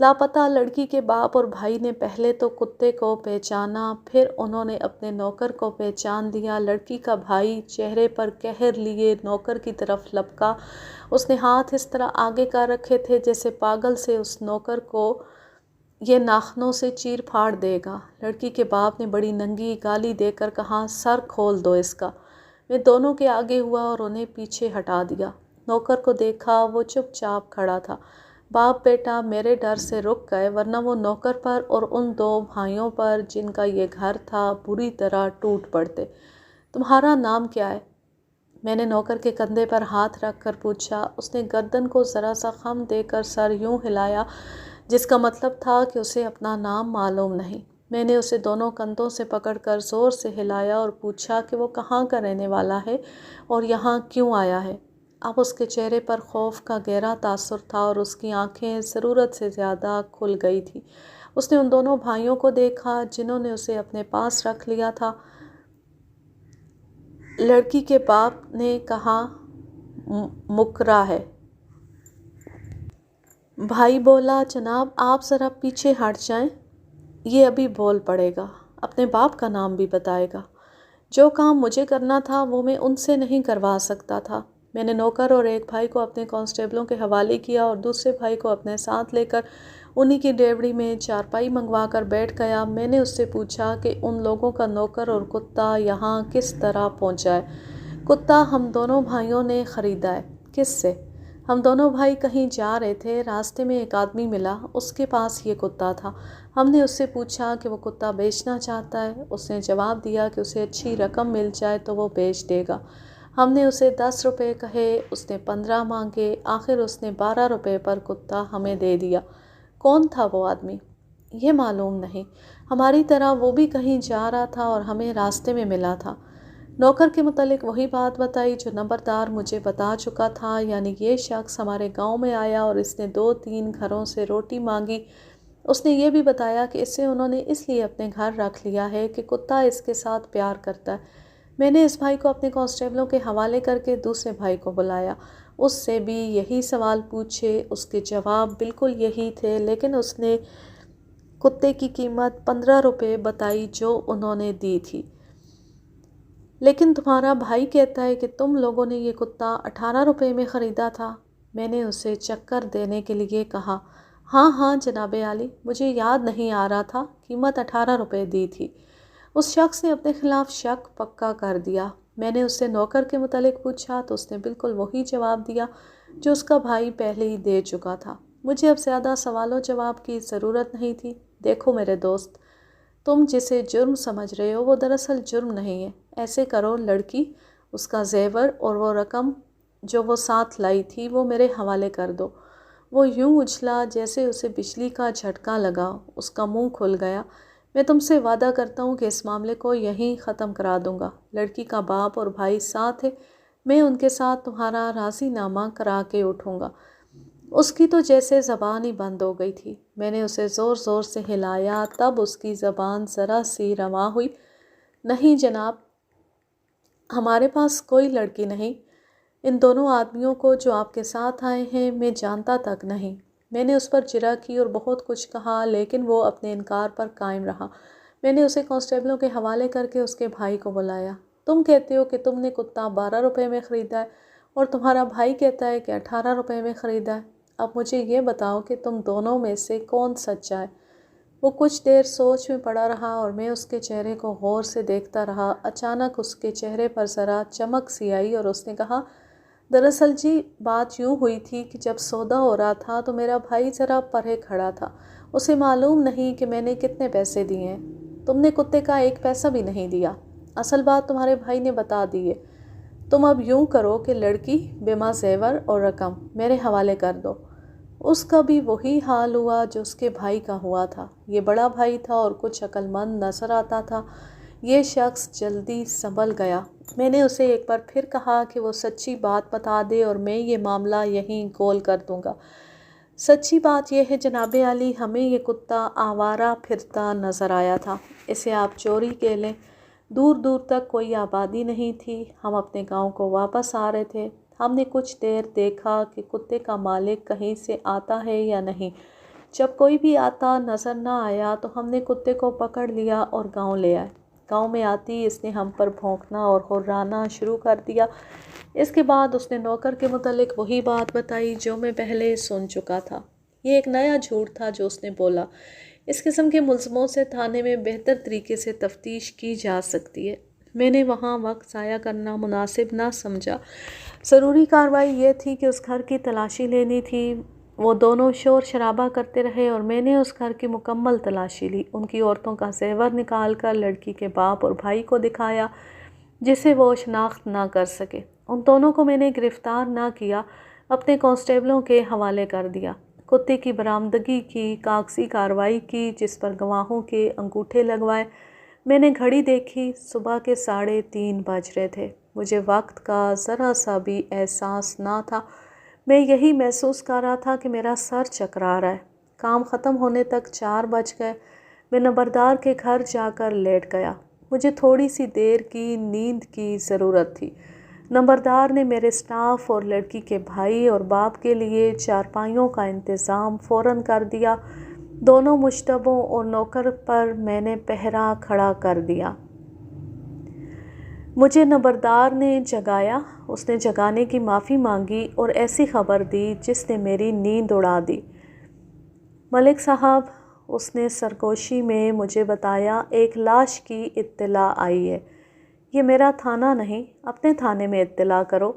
لاپتہ لڑکی کے باپ اور بھائی نے پہلے تو کتے کو پہچانا، پھر انہوں نے اپنے نوکر کو پہچان دیا۔ لڑکی کا بھائی چہرے پر قہر لیے نوکر کی طرف لپکا۔ اس نے ہاتھ اس طرح آگے کر رکھے تھے جیسے پاگل سے اس نوکر کو یہ ناخنوں سے چیر پھاڑ دے گا۔ لڑکی کے باپ نے بڑی ننگی گالی دے کر کہا، سر کھول دو اس کا۔ میں دونوں کے آگے ہوا اور انہیں پیچھے ہٹا دیا۔ نوکر کو دیکھا، وہ چپ چاپ کھڑا تھا۔ باپ بیٹا میرے ڈر سے رک گئے، ورنہ وہ نوکر پر اور ان دو بھائیوں پر جن کا یہ گھر تھا بری طرح ٹوٹ پڑتے۔ تمہارا نام کیا ہے؟ میں نے نوکر کے کندھے پر ہاتھ رکھ کر پوچھا۔ اس نے گردن کو ذرا سا خم دے کر سر یوں ہلایا جس کا مطلب تھا کہ اسے اپنا نام معلوم نہیں۔ میں نے اسے دونوں کندھوں سے پکڑ کر زور سے ہلایا اور پوچھا کہ وہ کہاں کا رہنے والا ہے اور یہاں کیوں آیا ہے۔ اب اس کے چہرے پر خوف کا گہرا تاثر تھا اور اس کی آنکھیں ضرورت سے زیادہ کھل گئی تھیں۔ اس نے ان دونوں بھائیوں کو دیکھا جنہوں نے اسے اپنے پاس رکھ لیا تھا۔ لڑکی کے باپ نے کہا، مکرا ہے۔ بھائی بولا، جناب آپ ذرا پیچھے ہٹ جائیں، یہ ابھی بول پڑے گا، اپنے باپ کا نام بھی بتائے گا۔ جو کام مجھے کرنا تھا وہ میں ان سے نہیں کروا سکتا تھا۔ میں نے نوکر اور ایک بھائی کو اپنے کانسٹیبلوں کے حوالے کیا اور دوسرے بھائی کو اپنے ساتھ لے کر انہی کی ڈیوڑی میں چارپائی منگوا کر بیٹھ گیا۔ میں نے اس سے پوچھا کہ ان لوگوں کا نوکر اور کتا یہاں کس طرح پہنچا ہے؟ کتا ہم دونوں بھائیوں نے خریدا ہے۔ کس سے؟ ہم دونوں بھائی کہیں جا رہے تھے، راستے میں ایک آدمی ملا، اس کے پاس یہ کتا تھا۔ ہم نے اس سے پوچھا کہ وہ کتا بیچنا چاہتا ہے۔ اس نے جواب دیا کہ اسے اچھی رقم مل جائے تو وہ بیچ دے گا۔ ہم نے اسے 10 روپے کہے، اس نے 15 مانگے، آخر اس نے 12 روپے پر کتا ہمیں دے دیا۔ کون تھا وہ آدمی؟ یہ معلوم نہیں، ہماری طرح وہ بھی کہیں جا رہا تھا اور ہمیں راستے میں ملا تھا۔ نوکر کے متعلق وہی بات بتائی جو نمبردار مجھے بتا چکا تھا، یعنی یہ شخص ہمارے گاؤں میں آیا اور اس نے 2-3 گھروں سے روٹی مانگی۔ اس نے یہ بھی بتایا کہ اسے انہوں نے اس لیے اپنے گھر رکھ لیا ہے کہ کتا اس کے ساتھ پیار کرتا ہے۔ میں نے اس بھائی کو اپنے کانسٹیبلوں کے حوالے کر کے دوسرے بھائی کو بلایا، اس سے بھی یہی سوال پوچھے، اس کے جواب بالکل یہی تھے، لیکن اس نے کتے کی قیمت 15 روپے بتائی جو انہوں نے دی تھی۔ لیکن تمہارا بھائی کہتا ہے کہ تم لوگوں نے یہ کتا 18 روپے میں خریدا تھا۔ میں نے اسے چکر دینے کے لیے کہا، ہاں جناب عالی، مجھے یاد نہیں آ رہا تھا، قیمت 18 روپے دی تھی۔ اس شخص نے اپنے خلاف شک پکا کر دیا۔ میں نے اس سے نوکر کے متعلق پوچھا تو اس نے بالکل وہی جواب دیا جو اس کا بھائی پہلے ہی دے چکا تھا۔ مجھے اب زیادہ سوال و جواب کی ضرورت نہیں تھی۔ دیکھو میرے دوست، تم جسے جرم سمجھ رہے ہو وہ دراصل جرم نہیں ہے۔ ایسے کرو، لڑکی، اس کا زیور اور وہ رقم جو وہ ساتھ لائی تھی وہ میرے حوالے کر دو۔ وہ یوں اچھلا جیسے اسے بجلی کا جھٹکا لگا، اس کا منہ کھل گیا۔ میں تم سے وعدہ کرتا ہوں کہ اس معاملے کو یہیں ختم کرا دوں گا۔ لڑکی کا باپ اور بھائی ساتھ ہے، میں ان کے ساتھ تمہارا راضی نامہ کرا کے اٹھوں گا۔ اس کی تو جیسے زبان ہی بند ہو گئی تھی۔ میں نے اسے زور زور سے ہلایا، تب اس کی زبان ذرا سی رواں ہوئی۔ نہیں جناب، ہمارے پاس کوئی لڑکی نہیں۔ ان دونوں آدمیوں کو جو آپ کے ساتھ آئے ہیں میں جانتا تک نہیں۔ میں نے اس پر جرح کی اور بہت کچھ کہا، لیکن وہ اپنے انکار پر قائم رہا۔ میں نے اسے کانسٹیبلوں کے حوالے کر کے اس کے بھائی کو بلایا۔ تم کہتے ہو کہ تم نے کتا 12 روپے میں خریدا ہے اور تمہارا بھائی کہتا ہے کہ 18 روپے میں خریدا ہے۔ اب مجھے یہ بتاؤ کہ تم دونوں میں سے کون سچا ہے؟ وہ کچھ دیر سوچ میں پڑا رہا اور میں اس کے چہرے کو غور سے دیکھتا رہا۔ اچانک اس کے چہرے پر ذرا چمک سی آئی اور اس نے کہا، دراصل جی بات یوں ہوئی تھی کہ جب سودا ہو رہا تھا تو میرا بھائی ذرا پرے کھڑا تھا، اسے معلوم نہیں کہ میں نے کتنے پیسے دیے ہیں۔ تم نے کتے کا 1 پیسہ بھی نہیں دیا۔ اصل بات تمہارے بھائی نے بتا دی ہے۔ تم اب یوں کرو کہ لڑکی بما زیور اور رقم میرے حوالے کر دو۔ اس کا بھی وہی حال ہوا جو اس کے بھائی کا ہوا تھا۔ یہ بڑا بھائی تھا اور کچھ عقل مند نظر آتا تھا۔ یہ شخص جلدی سنبھل گیا۔ میں نے اسے ایک بار پھر کہا کہ وہ سچی بات بتا دے اور میں یہ معاملہ یہیں گول کر دوں گا۔ سچی بات یہ ہے جناب عالی، ہمیں یہ کتا آوارہ پھرتا نظر آیا تھا۔ اسے آپ چوری کے لیں۔ دور دور تک کوئی آبادی نہیں تھی۔ ہم اپنے گاؤں کو واپس آ رہے تھے۔ ہم نے کچھ دیر دیکھا کہ کتے کا مالک کہیں سے آتا ہے یا نہیں۔ جب کوئی بھی آتا نظر نہ آیا تو ہم نے کتے کو پکڑ لیا اور گاؤں لے آئے۔ گاؤں میں آتی اس نے ہم پر بھونکنا اور ہرانا شروع کر دیا۔ اس کے بعد اس نے نوکر کے متعلق وہی بات بتائی جو میں پہلے سن چکا تھا۔ یہ ایک نیا جھوٹ تھا جو اس نے بولا۔ اس قسم کے ملزموں سے تھانے میں بہتر طریقے سے تفتیش کی جا سکتی ہے۔ میں نے وہاں وقت ضائع کرنا مناسب نہ سمجھا۔ ضروری کارروائی یہ تھی کہ اس گھر کی تلاشی لینی تھی۔ وہ دونوں شور شرابہ کرتے رہے اور میں نے اس گھر کی مکمل تلاشی لی۔ ان کی عورتوں کا زیور نکال کر لڑکی کے باپ اور بھائی کو دکھایا جسے وہ شناخت نہ کر سکے۔ ان دونوں کو میں نے گرفتار نہ کیا، اپنے کانسٹیبلوں کے حوالے کر دیا۔ کتے کی برآمدگی کی، کاغذی کارروائی کی جس پر گواہوں کے انگوٹھے لگوائے۔ میں نے گھڑی دیکھی، صبح کے 3:30 بج رہے تھے۔ مجھے وقت کا ذرا سا بھی احساس نہ تھا۔ میں یہی محسوس کر رہا تھا کہ میرا سر چکرا رہا ہے۔ کام ختم ہونے تک 4 بج گئے۔ میں نمبردار کے گھر جا کر لیٹ گیا۔ مجھے تھوڑی سی دیر کی نیند کی ضرورت تھی۔ نمبردار نے میرے سٹاف اور لڑکی کے بھائی اور باپ کے لیے چارپائیوں کا انتظام فوراً کر دیا۔ دونوں مشتبوں اور نوکر پر میں نے پہرا کھڑا کر دیا۔ مجھے نمبردار نے جگایا۔ اس نے جگانے کی معافی مانگی اور ایسی خبر دی جس نے میری نیند اڑا دی۔ ملک صاحب، اس نے سرگوشی میں مجھے بتایا، ایک لاش کی اطلاع آئی ہے۔ یہ میرا تھانہ نہیں، اپنے تھانے میں اطلاع کرو۔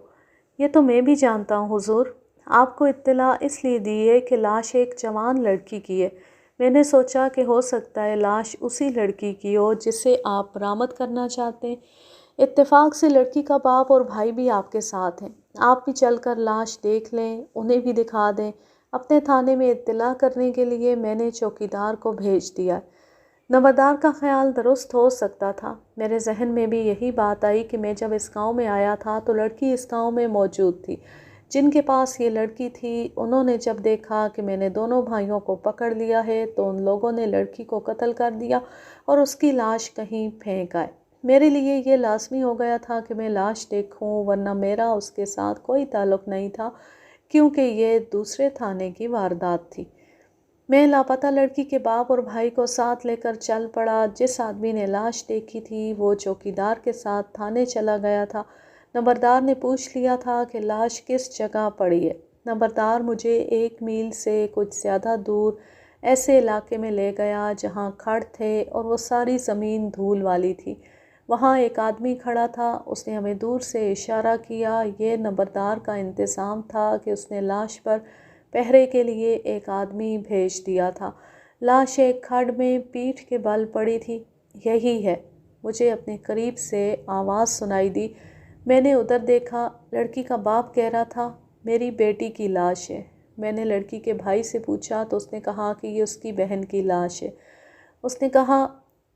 یہ تو میں بھی جانتا ہوں حضور۔ آپ کو اطلاع اس لیے دی ہے کہ لاش ایک جوان لڑکی کی ہے۔ میں نے سوچا کہ ہو سکتا ہے لاش اسی لڑکی کی ہو جسے آپ برآمد کرنا چاہتے ہیں۔ اتفاق سے لڑکی کا باپ اور بھائی بھی آپ کے ساتھ ہیں۔ آپ بھی چل کر لاش دیکھ لیں، انہیں بھی دکھا دیں۔ اپنے تھانے میں اطلاع کرنے کے لیے میں نے چوکیدار کو بھیج دیا۔ نمبردار کا خیال درست ہو سکتا تھا۔ میرے ذہن میں بھی یہی بات آئی کہ میں جب اس گاؤں میں آیا تھا تو لڑکی اس گاؤں میں موجود تھی۔ جن کے پاس یہ لڑکی تھی انہوں نے جب دیکھا کہ میں نے دونوں بھائیوں کو پکڑ لیا ہے تو ان لوگوں نے لڑکی کو قتل کر دیا اور اس کی لاش کہیں پھینک آئے۔ میرے لیے یہ لازمی ہو گیا تھا کہ میں لاش دیکھوں، ورنہ میرا اس کے ساتھ کوئی تعلق نہیں تھا کیونکہ یہ دوسرے تھانے کی واردات تھی۔ میں لاپتہ لڑکی کے باپ اور بھائی کو ساتھ لے کر چل پڑا۔ جس آدمی نے لاش دیکھی تھی وہ چوکیدار کے ساتھ تھانے چلا گیا تھا۔ نمبردار نے پوچھ لیا تھا کہ لاش کس جگہ پڑی ہے۔ نمبردار مجھے 1 میل سے کچھ زیادہ دور ایسے علاقے میں لے گیا جہاں کھڑ تھے اور وہ ساری زمین دھول والی تھی۔ وہاں ایک آدمی کھڑا تھا، اس نے ہمیں دور سے اشارہ کیا۔ یہ نمبردار کا انتظام تھا کہ اس نے لاش پر پہرے کے لیے ایک آدمی بھیج دیا تھا۔ لاش ایک کھڈ میں پیٹھ کے بل پڑی تھی۔ یہی ہے۔ مجھے اپنے قریب سے آواز سنائی دی۔ میں نے ادھر دیکھا، لڑکی کا باپ کہہ رہا تھا، میری بیٹی کی لاش ہے۔ میں نے لڑکی کے بھائی سے پوچھا تو اس نے کہا کہ یہ اس کی بہن کی لاش ہے۔ اس نے کہا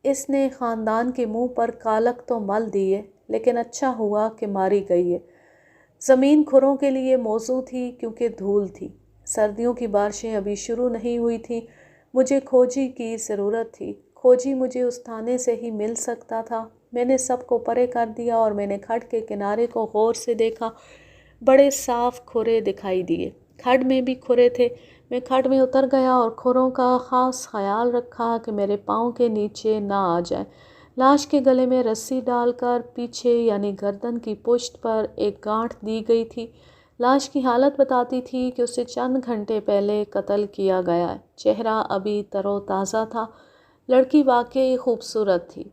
اس نے خاندان کے منہ پر کالک تو مل دی ہے لیکن اچھا ہوا کہ ماری گئی ہے۔ زمین کھروں کے لیے موزوں تھی کیونکہ دھول تھی۔ سردیوں کی بارشیں ابھی شروع نہیں ہوئی تھیں۔ مجھے کھوجی کی ضرورت تھی۔ کھوجی مجھے اس تھانے سے ہی مل سکتا تھا۔ میں نے سب کو پرے کر دیا اور میں نے کھڈ کے کنارے کو غور سے دیکھا۔ بڑے صاف کھرے دکھائی دیے۔ کھڈ میں بھی کھرے تھے۔ میں کھڈ میں اتر گیا اور کھروں کا خاص خیال رکھا کہ میرے پاؤں کے نیچے نہ آ جائے۔ لاش کے گلے میں رسی ڈال کر پیچھے یعنی گردن کی پشت پر ایک گانٹھ دی گئی تھی۔ لاش کی حالت بتاتی تھی کہ اسے چند گھنٹے پہلے قتل کیا گیا ہے۔ چہرہ ابھی تر و تازہ تھا۔ لڑکی واقعی خوبصورت تھی۔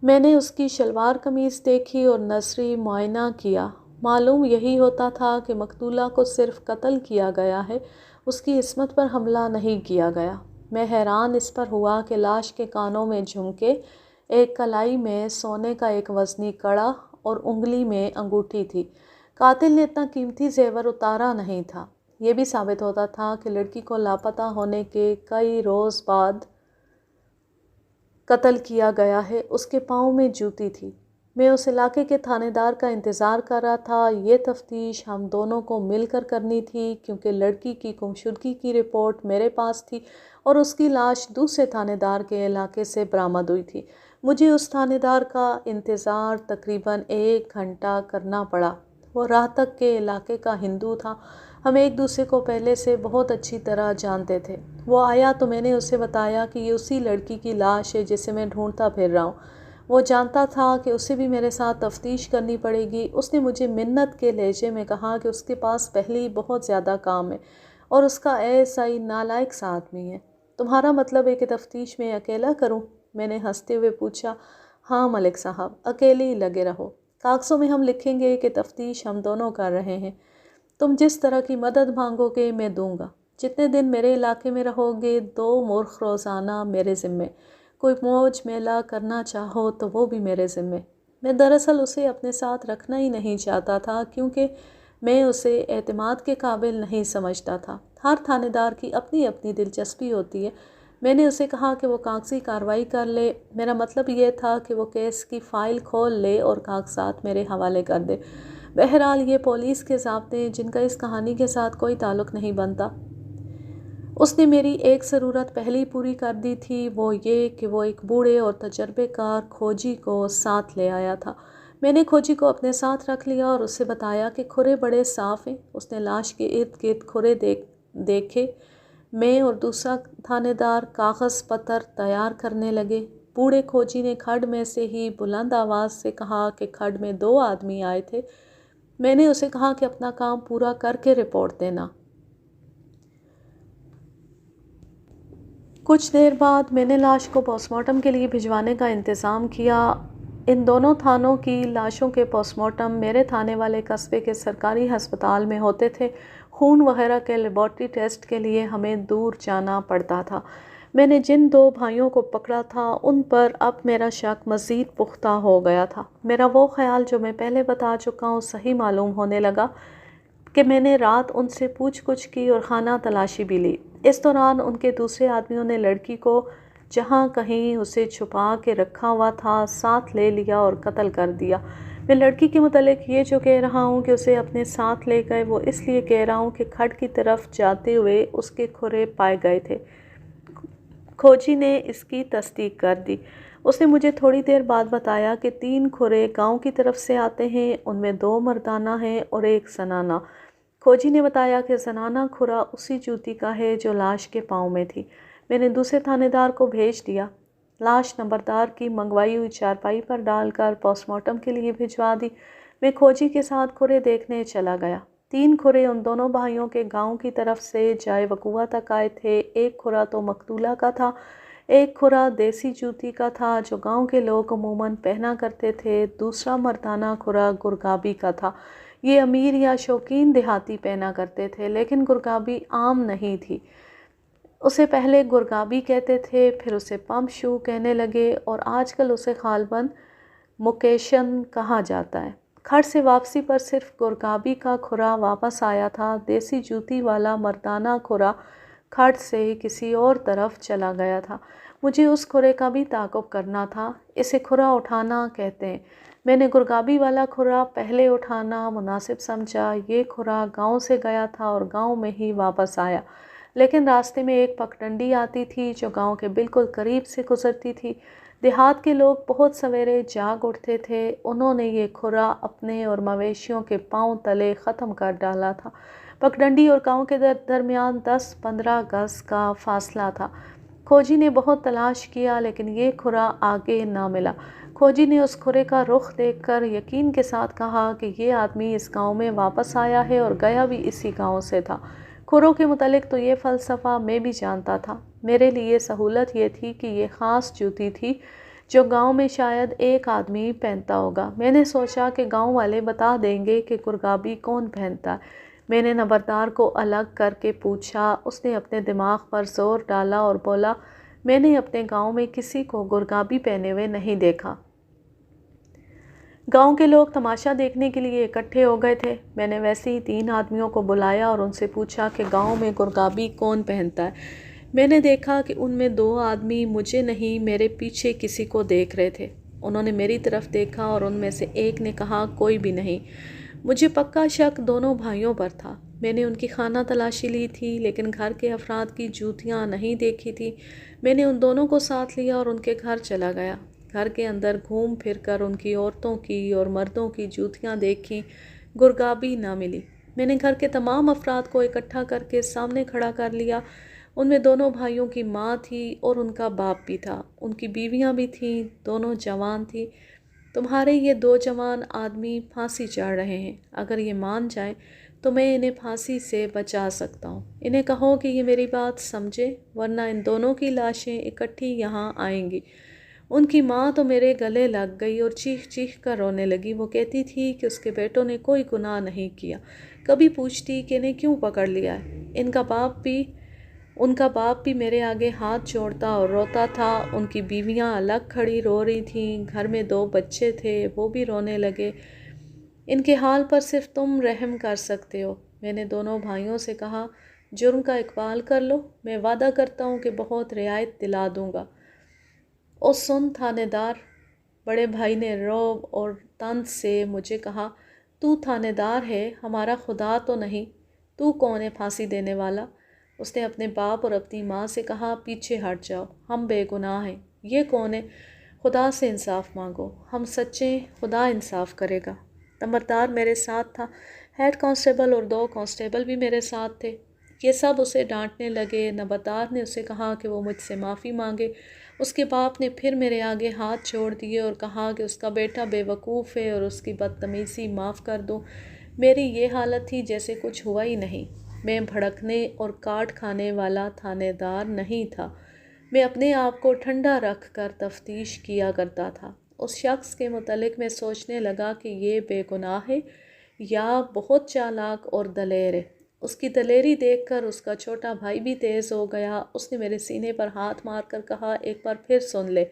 میں نے اس کی شلوار قمیض دیکھی اور نظری معائنہ کیا۔ معلوم یہی ہوتا تھا کہ مقتولہ کو صرف قتل کیا گیا ہے، اس کی عصمت پر حملہ نہیں کیا گیا۔ میں حیران اس پر ہوا کہ لاش کے کانوں میں جھمکے، ایک کلائی میں سونے کا ایک وزنی کڑا اور انگلی میں انگوٹھی تھی۔ قاتل نے اتنا قیمتی زیور اتارا نہیں تھا۔ یہ بھی ثابت ہوتا تھا کہ لڑکی کو لاپتہ ہونے کے کئی روز بعد قتل کیا گیا ہے۔ اس کے پاؤں میں جوتی تھی۔ میں اس علاقے کے تھانے دار کا انتظار کر رہا تھا۔ یہ تفتیش ہم دونوں کو مل کر کرنی تھی کیونکہ لڑکی کی گمشدگی کی رپورٹ میرے پاس تھی اور اس کی لاش دوسرے تھانے دار کے علاقے سے برآمد ہوئی تھی۔ مجھے اس تھانے دار کا انتظار تقریباً 1 گھنٹہ کرنا پڑا۔ وہ راہ تک کے علاقے کا ہندو تھا۔ ہم ایک دوسرے کو پہلے سے بہت اچھی طرح جانتے تھے۔ وہ آیا تو میں نے اسے بتایا کہ یہ اسی لڑکی کی لاش ہے جسے میں ڈھونڈتا پھر رہا ہوں۔ وہ جانتا تھا کہ اسے بھی میرے ساتھ تفتیش کرنی پڑے گی۔ اس نے مجھے منت کے لہجے میں کہا کہ اس کے پاس پہلے ہی بہت زیادہ کام ہے اور اس کا ایسا ہی نالائق سا آدمی ہے۔ تمہارا مطلب ہے کہ تفتیش میں اکیلا کروں؟ میں نے ہنستے ہوئے پوچھا۔ ہاں ملک صاحب، اکیلے ہی لگے رہو۔ کاغذوں میں ہم لکھیں گے کہ تفتیش ہم دونوں کر رہے ہیں۔ تم جس طرح کی مدد مانگو گے میں دوں گا۔ جتنے دن میرے علاقے میں رہو گے 2 مرخ روزانہ میرے ذمے۔ کوئی موج میلہ کرنا چاہو تو وہ بھی میرے ذمے۔ میں دراصل اسے اپنے ساتھ رکھنا ہی نہیں چاہتا تھا کیونکہ میں اسے اعتماد کے قابل نہیں سمجھتا تھا۔ ہر تھانے دار کی اپنی اپنی دلچسپی ہوتی ہے۔ میں نے اسے کہا کہ وہ کاغذی کارروائی کر لے۔ میرا مطلب یہ تھا کہ وہ کیس کی فائل کھول لے اور کاغذات میرے حوالے کر دے۔ بہرحال یہ پولیس کے ضابطے ہیں جن کا اس کہانی کے ساتھ کوئی تعلق نہیں بنتا۔ اس نے میری ایک ضرورت پہلے ہی پوری کر دی تھی، وہ یہ کہ وہ ایک بوڑھے اور تجربے کار کھوجی کو ساتھ لے آیا تھا۔ میں نے کھوجی کو اپنے ساتھ رکھ لیا اور اسے بتایا کہ کھرے بڑے صاف ہیں۔ اس نے لاش کے ارد گرد کھرے دیکھے۔ میں اور دوسرا تھانے دار کاغذ پتر تیار کرنے لگے۔ بوڑھے کھوجی نے کھڈ میں سے ہی بلند آواز سے کہا کہ کھڈ میں 2 آدمی آئے تھے۔ میں نے اسے کہا کہ اپنا کام پورا کر کے رپورٹ دینا۔ کچھ دیر بعد میں نے لاش کو پوسٹ مارٹم کے لیے بھجوانے کا انتظام کیا۔ ان دونوں تھانوں کی لاشوں کے پوسٹ مارٹم میرے تھانے والے قصبے کے سرکاری ہسپتال میں ہوتے تھے۔ خون وغیرہ کے لیبارٹری ٹیسٹ کے لیے ہمیں دور جانا پڑتا تھا۔ میں نے جن 2 بھائیوں کو پکڑا تھا ان پر اب میرا شک مزید پختہ ہو گیا تھا۔ میرا وہ خیال جو میں پہلے بتا چکا ہوں صحیح معلوم ہونے لگا کہ میں نے رات ان سے پوچھ گچھ کی اور خانہ تلاشی بھی لی۔ اس دوران ان کے دوسرے آدمیوں نے لڑکی کو جہاں کہیں اسے چھپا کے رکھا ہوا تھا ساتھ لے لیا اور قتل کر دیا۔ میں لڑکی کے متعلق یہ جو کہہ رہا ہوں کہ اسے اپنے ساتھ لے گئے وہ اس لیے کہہ رہا ہوں کہ کھڈ کی طرف جاتے ہوئے اس کے کھرے پائے گئے تھے۔ کھوجی نے اس کی تصدیق کر دی۔ اس نے مجھے تھوڑی دیر بعد بتایا کہ 3 کھرے گاؤں کی طرف سے آتے ہیں، ان میں 2 مردانہ ہیں اور 1 زنانہ۔ کھوجی نے بتایا کہ زنانہ کھرا اسی جوتی کا ہے جو لاش کے پاؤں میں تھی۔ میں نے دوسرے تھانے دار کو بھیج دیا۔ لاش نمبردار کی منگوائی ہوئی چارپائی پر ڈال کر پوسٹ مارٹم کے لیے بھجوا دی۔ میں کھوجی کے ساتھ کھرے دیکھنے چلا گیا۔ 3 کھرے ان دونوں بھائیوں کے گاؤں کی طرف سے جائے وقوع تک آئے تھے۔ 1 کھرا تو مقتولہ کا تھا، 1 کھرا دیسی جوتی کا تھا جو گاؤں کے لوگ عموماً پہنا کرتے تھے، دوسرا مردانہ کھرا گرگابی کا تھا۔ یہ امیر یا شوقین دیہاتی پہنا کرتے تھے، لیکن گرگابی عام نہیں تھی۔ اسے پہلے گرگابی کہتے تھے، پھر اسے پمپ شو کہنے لگے اور آج کل اسے غالباً موکیشن کہا جاتا ہے۔ کھڈ سے واپسی پر صرف گرگابی کا کھرا واپس آیا تھا۔ دیسی جوتی والا مردانہ کھرا کھڈ سے کسی اور طرف چلا گیا تھا۔ مجھے اس کھرے کا بھی تعاقب کرنا تھا۔ اسے کھرا اٹھانا کہتے ہیں۔ میں نے گرگابی والا کھرا پہلے اٹھانا مناسب سمجھا۔ یہ کھرا گاؤں سے گیا تھا اور گاؤں میں ہی واپس آیا، لیکن راستے میں ایک پگڈنڈی آتی تھی جو گاؤں کے بالکل قریب سے گزرتی تھی۔ دیہات کے لوگ بہت سویرے جاگ اٹھتے تھے۔ انہوں نے یہ کھرا اپنے اور مویشیوں کے پاؤں تلے ختم کر ڈالا تھا۔ پگڈنڈی اور گاؤں کے درمیان 10-15 گز کا فاصلہ تھا۔ کھوجی نے بہت تلاش کیا لیکن یہ کھرا آگے نہ ملا۔ کھوجی نے اس کھرے کا رخ دیکھ کر یقین کے ساتھ کہا کہ یہ آدمی اس گاؤں میں واپس آیا ہے اور گیا بھی اسی گاؤں سے تھا۔ کھروں کے متعلق تو یہ فلسفہ میں بھی جانتا تھا۔ میرے لیے سہولت یہ تھی کہ یہ خاص جوتی تھی جو گاؤں میں شاید 1 آدمی پہنتا ہوگا۔ میں نے سوچا کہ گاؤں والے بتا دیں گے کہ گرگابی کون پہنتا ہے۔ میں نے نمبردار کو الگ کر کے پوچھا۔ اس نے اپنے دماغ پر زور ڈالا اور بولا، میں نے اپنے گاؤں میں کسی کو گرگابی پہنے ہوئے نہیں دیکھا۔ گاؤں کے لوگ تماشا دیکھنے کے لیے اکٹھے ہو گئے تھے۔ میں نے ویسے ہی 3 آدمیوں کو بلایا اور ان سے پوچھا کہ گاؤں میں گرگابی کون پہنتا ہے۔ میں نے دیکھا کہ ان میں 2 آدمی مجھے نہیں میرے پیچھے کسی کو دیکھ رہے تھے۔ انہوں نے میری طرف دیکھا اور ان میں سے ایک نے کہا، کوئی بھی نہیں۔ مجھے پکا شک دونوں بھائیوں پر تھا۔ میں نے ان کی خانہ تلاشی لی تھی لیکن گھر کے افراد کی جوتیاں نہیں دیکھی تھی۔ میں نے ان دونوں کو ساتھ لیا اور ان کے گھر چلا گیا۔ گھر کے اندر گھوم پھر کر ان کی عورتوں کی اور مردوں کی جوتیاں دیکھیں، گرگابی نہ ملی۔ میں نے گھر کے تمام افراد کو اکٹھا کر کے سامنے کھڑا کر لیا۔ ان میں دونوں بھائیوں کی ماں تھی اور ان کا باپ بھی تھا، ان کی بیویاں بھی تھیں، دونوں جوان تھیں۔ تمہارے یہ دو جوان آدمی پھانسی چڑھ رہے ہیں، اگر یہ مان جائیں تو میں انہیں پھانسی سے بچا سکتا ہوں۔ انہیں کہو کہ یہ میری بات سمجھے، ورنہ ان دونوں کی لاشیں اکٹھی یہاں آئیں گی۔ ان کی ماں تو میرے گلے لگ گئی اور چیخ چیخ کر رونے لگی۔ وہ کہتی تھی کہ اس کے بیٹوں نے کوئی گناہ نہیں کیا۔ کبھی پوچھتی کہ انہیں کیوں پکڑ لیا ہے۔ ان کا باپ بھی میرے آگے ہاتھ جوڑتا اور روتا تھا۔ ان کی بیویاں الگ کھڑی رو رہی تھیں، گھر میں 2 بچے تھے، وہ بھی رونے لگے۔ ان کے حال پر صرف تم رحم کر سکتے ہو۔ میں نے دونوں بھائیوں سے کہا، جرم کا اقبال کر لو، میں وعدہ کرتا ہوں کہ بہت رعایت دلا دوں گا۔ او سن تھانے دار، بڑے بھائی نے رعب اور طنز سے مجھے کہا، تو تھانے دار ہے، ہمارا خدا تو نہیں، تو کون ہے پھانسی دینے والا؟ اس نے اپنے باپ اور اپنی ماں سے کہا، پیچھے ہٹ جاؤ، ہم بے گناہ ہیں۔ یہ کون ہے؟ خدا سے انصاف مانگو، ہم سچے ہیں، خدا انصاف کرے گا۔ نمبردار میرے ساتھ تھا، ہیڈ کانسٹیبل اور 2 کانسٹیبل بھی میرے ساتھ تھے۔ یہ سب اسے ڈانٹنے لگے۔ نمبردار نے اسے کہا کہ وہ مجھ سے معافی مانگے۔ اس کے باپ نے پھر میرے آگے ہاتھ چھوڑ دیے اور کہا کہ اس کا بیٹا بے وقوف ہے اور اس کی بدتمیزی معاف کر دوں۔ میری یہ حالت تھی جیسے کچھ ہوا ہی نہیں۔ میں بھڑکنے اور کاٹ کھانے والا تھانے دار نہیں تھا۔ میں اپنے آپ کو ٹھنڈا رکھ کر تفتیش کیا کرتا تھا۔ اس شخص کے متعلق میں سوچنے لگا کہ یہ بے گناہ ہے یا بہت چالاک اور دلیر ہے۔ اس کی دلیری دیکھ کر اس کا چھوٹا بھائی بھی تیز ہو گیا۔ اس نے میرے سینے پر ہاتھ مار کر کہا، ایک بار پھر سن لے،